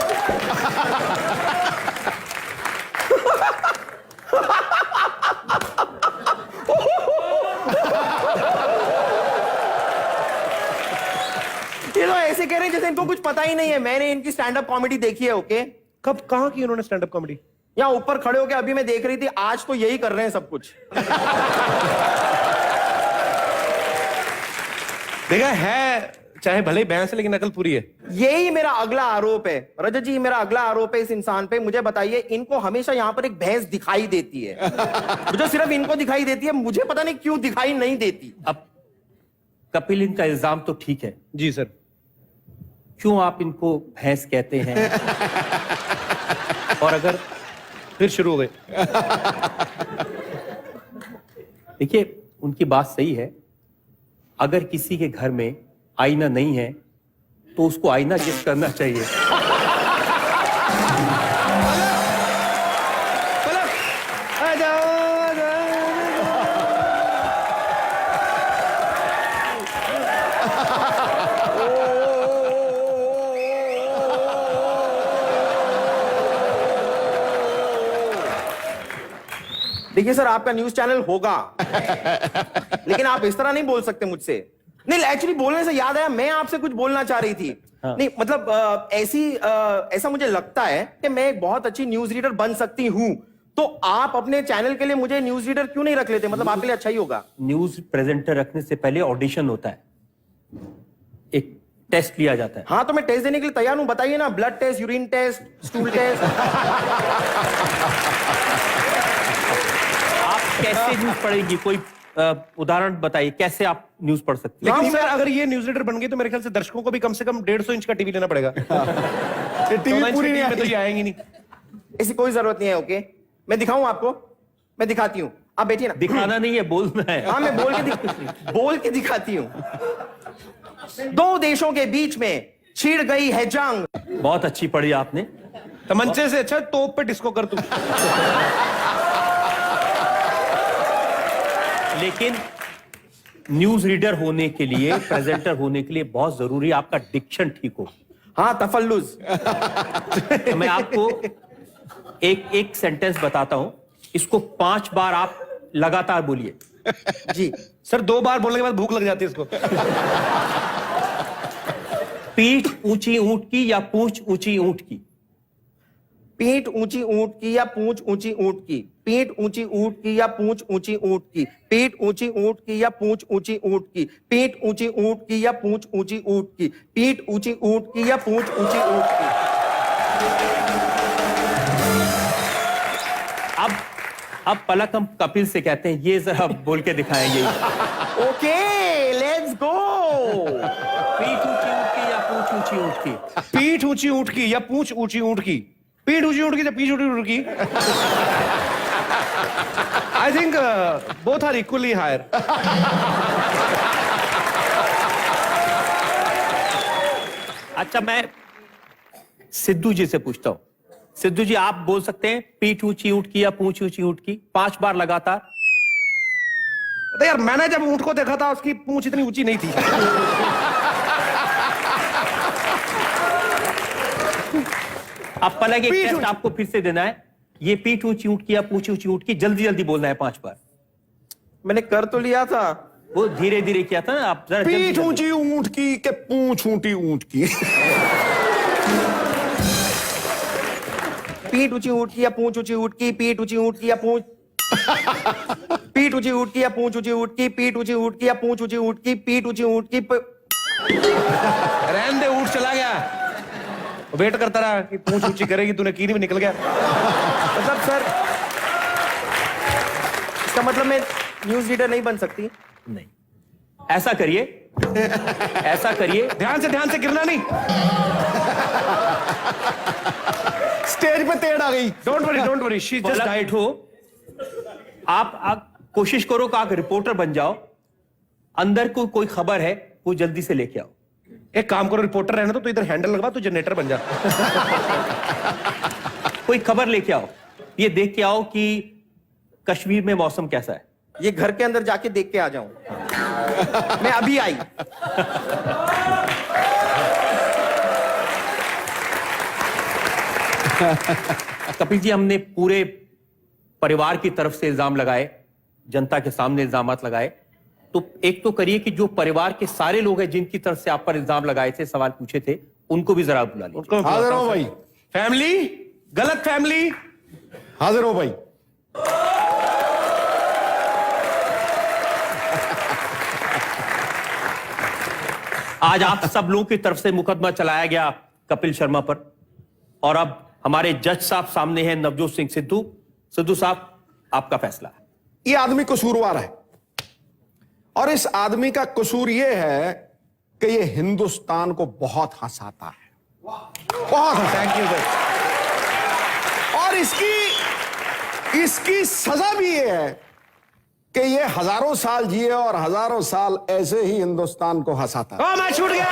ये तो ऐसे कह रहे हैं जैसे इनको कुछ पता ही नहीं है। मैंने इनकी स्टैंड अप कॉमेडी देखी है। ओके, कब, कहां की उन्होंने स्टैंड अप कॉमेडी? यहाँ ऊपर खड़े होके अभी मैं देख रही थी। आज तो यही कर रहे हैं सब कुछ। देखा है, चाहे भले ही भैंस है लेकिन अकल पूरी है। यही मेरा अगला आरोप है रजत जी, मेरा अगला आरोप है इस इंसान पे। मुझे बताइए, इनको हमेशा यहाँ पर एक भैंस दिखाई देती है। जो सिर्फ इनको दिखाई देती है, मुझे पता नहीं क्यों दिखाई नहीं देती। अब कपिल, इनका इल्जाम तो ठीक है जी सर, क्यों आप इनको भैंस कहते हैं? और अगर फिर शुरू हो गए। देखिए, उनकी बात सही है। अगर किसी के घर में आईना नहीं है तो उसको आईना गिफ्ट करना चाहिए। देखिए सर, आपका न्यूज चैनल होगा, लेकिन आप इस तरह नहीं बोल सकते मुझसे। नहीं, एक्चुअली बोलने से याद आया, मैं आपसे कुछ बोलना चाह रही थी। नहीं मतलब ऐसा मुझे लगता है कि मैं एक बहुत अच्छी न्यूज रीडर बन सकती हूं। तो आप अपने चैनल के लिए मुझे न्यूज रीडर क्यों नहीं रख लेते? मतलब आपके लिए अच्छा ही होगा। न्यूज प्रेजेंटर रखने से पहले ऑडिशन होता है, एक टेस्ट लिया जाता है। हाँ, तो मैं टेस्ट देने के लिए तैयार हूं। बताइए ना, blood test, urine test, stool test. आप कैसे न्यूज पढ़ेगी? कोई उदाहरण बताइए, कैसे आप न्यूज पढ़ सकते हैं? लेकिन सर, अगर ये न्यूज रीडर बन गई तो मेरे ख्याल से दर्शकों को भी कम से कम 150 इंच का टीवी लेना पड़ेगा। टीवी पूरी नहीं में तो ये आएंगी नहीं। ऐसी कोई जरूरत नहीं है। ओके, मैं दिखाऊं आपको? मैं दिखाती हूं, आप बैठिए ना। दिखाना नहीं है, बोलना है। हाँ, मैं बोल के दिखाती हूं। 2 देशों के बीच में छिड़ गई है जंग। बहुत अच्छी पढ़ी आपने। तमंचे से अच्छा तोप पे डिस्को कर तू। लेकिन न्यूज रीडर होने के लिए, प्रेजेंटर होने के लिए बहुत जरूरी है आपका डिक्शन ठीक हो। हाँ तफल्लुज। मैं आपको एक सेंटेंस बताता हूं, इसको 5 बार आप लगातार बोलिए। जी सर 2 बार बोलने के बाद भूख लग जाती है इसको। पीठ ऊंची ऊंट की या पूंछ ऊंची ऊंट की? पीठ ऊंची ऊंट की या पूंछ ऊंची ऊंट की? पीठ ऊंची ऊंट की या पूंछ ऊंची ऊंट की? पीठ ऊंची ऊंट की या पूंछ ऊंची ऊंट की? पीठ ऊंची ऊंट की या पूंछ ऊंची ऊंट की? पीठ ऊंची ऊंट की या पूंछ ऊंची ऊंट की? अब पलक हम कपिल से कहते हैं, ये जरा बोल के दिखाएं यही। Okay let's go. पीठ ऊंची ऊंट की या पूंछ ऊंची ऊंट की? पीठ ऊंची ऊंट की या पूंछ ऊंची ऊंट की? पीठ ऊंची ऊंट की या पीठ ऊंची ऊंट की? I think both are equally higher. अच्छा, मैं सिद्धू जी से पूछता हूं। सिद्धू जी, आप बोल सकते हैं पीठ ऊंची ऊंट की या पूंछ ऊंची ऊंट की 5 बार लगातार? तो यार मैंने जब ऊंट को देखा था उसकी पूंछ इतनी ऊंची नहीं थी। अब पलक एक पीठ टेस्ट ऊंची- आपको फिर से देना है। ये पीठ ऊंची ऊंट की या पूंछ ऊंची ऊंट की जल्दी जल्दी बोलना है 5 बार। मैंने कर तो लिया था। वो धीरे धीरे किया था ना, आप जरा जल्दी पीठ जल्दी। ऊंची ऊंट की के पूंछ ऊंटी ऊंट की? पीठ ऊंची ऊंट की या पूंछ ऊंची ऊंट की? पीठ ऊंची ऊंट की या पूंछ पीठ ऊंची ऊंट की या पूंछ ऊंची ऊंट की? पीठ ऊंची ऊंट की या पूंछ ऊंची ऊंट की? पीठ ऊंची ऊंट की रहने दे, ऊंट चला गया। वेट करता रहा कि पूंछ ऊंची करेगी, तूने की नहीं, निकल गया। मतलब सर इसका मतलब मैं न्यूज रीडर नहीं बन सकती? नहीं, ऐसा करिए, ऐसा करिए। ध्यान से गिरना नहीं। स्टेज पे तेड़ आ गई। Don't worry she just diet हो। आप कोशिश करो कि आप रिपोर्टर बन जाओ। अंदर को कोई खबर है वो जल्दी से लेके आओ। एक काम करो, रिपोर्टर रहना तो इधर हैंडल लगवा, तू जनरेटर बन जा। कोई खबर लेके आओ। ये देख के आओ कि कश्मीर में मौसम कैसा है। ये घर के अंदर जाके देख के आ जाऊं? मैं अभी आई। कपिल जी, हमने पूरे परिवार की तरफ से इल्जाम लगाए, जनता के सामने इल्जामात लगाए, तो एक तो करिए कि जो परिवार के सारे लोग हैं जिनकी तरफ से आप पर इल्जाम लगाए थे, सवाल पूछे थे, उनको भी जरा बुला लीजिए। हाजिर हो भाई। फैमिली, गलत फैमिली। हाजिर हो भाई। आज आप सब लोगों की तरफ से मुकदमा चलाया गया कपिल शर्मा पर, और अब हमारे जज साहब सामने हैं, नवजोत सिंह सिद्धू। सिद्धू साहब, आपका फैसला है। ये आदमी कसूरवार है, और इस आदमी का कसूर ये है कि ये हिंदुस्तान को बहुत हंसाता है, बहुत। Thank you sir. और इसकी सजा भी ये है कि ये हजारों साल जिए और हजारों साल ऐसे ही हिंदुस्तान को हंसाता है। मैं छूट गया।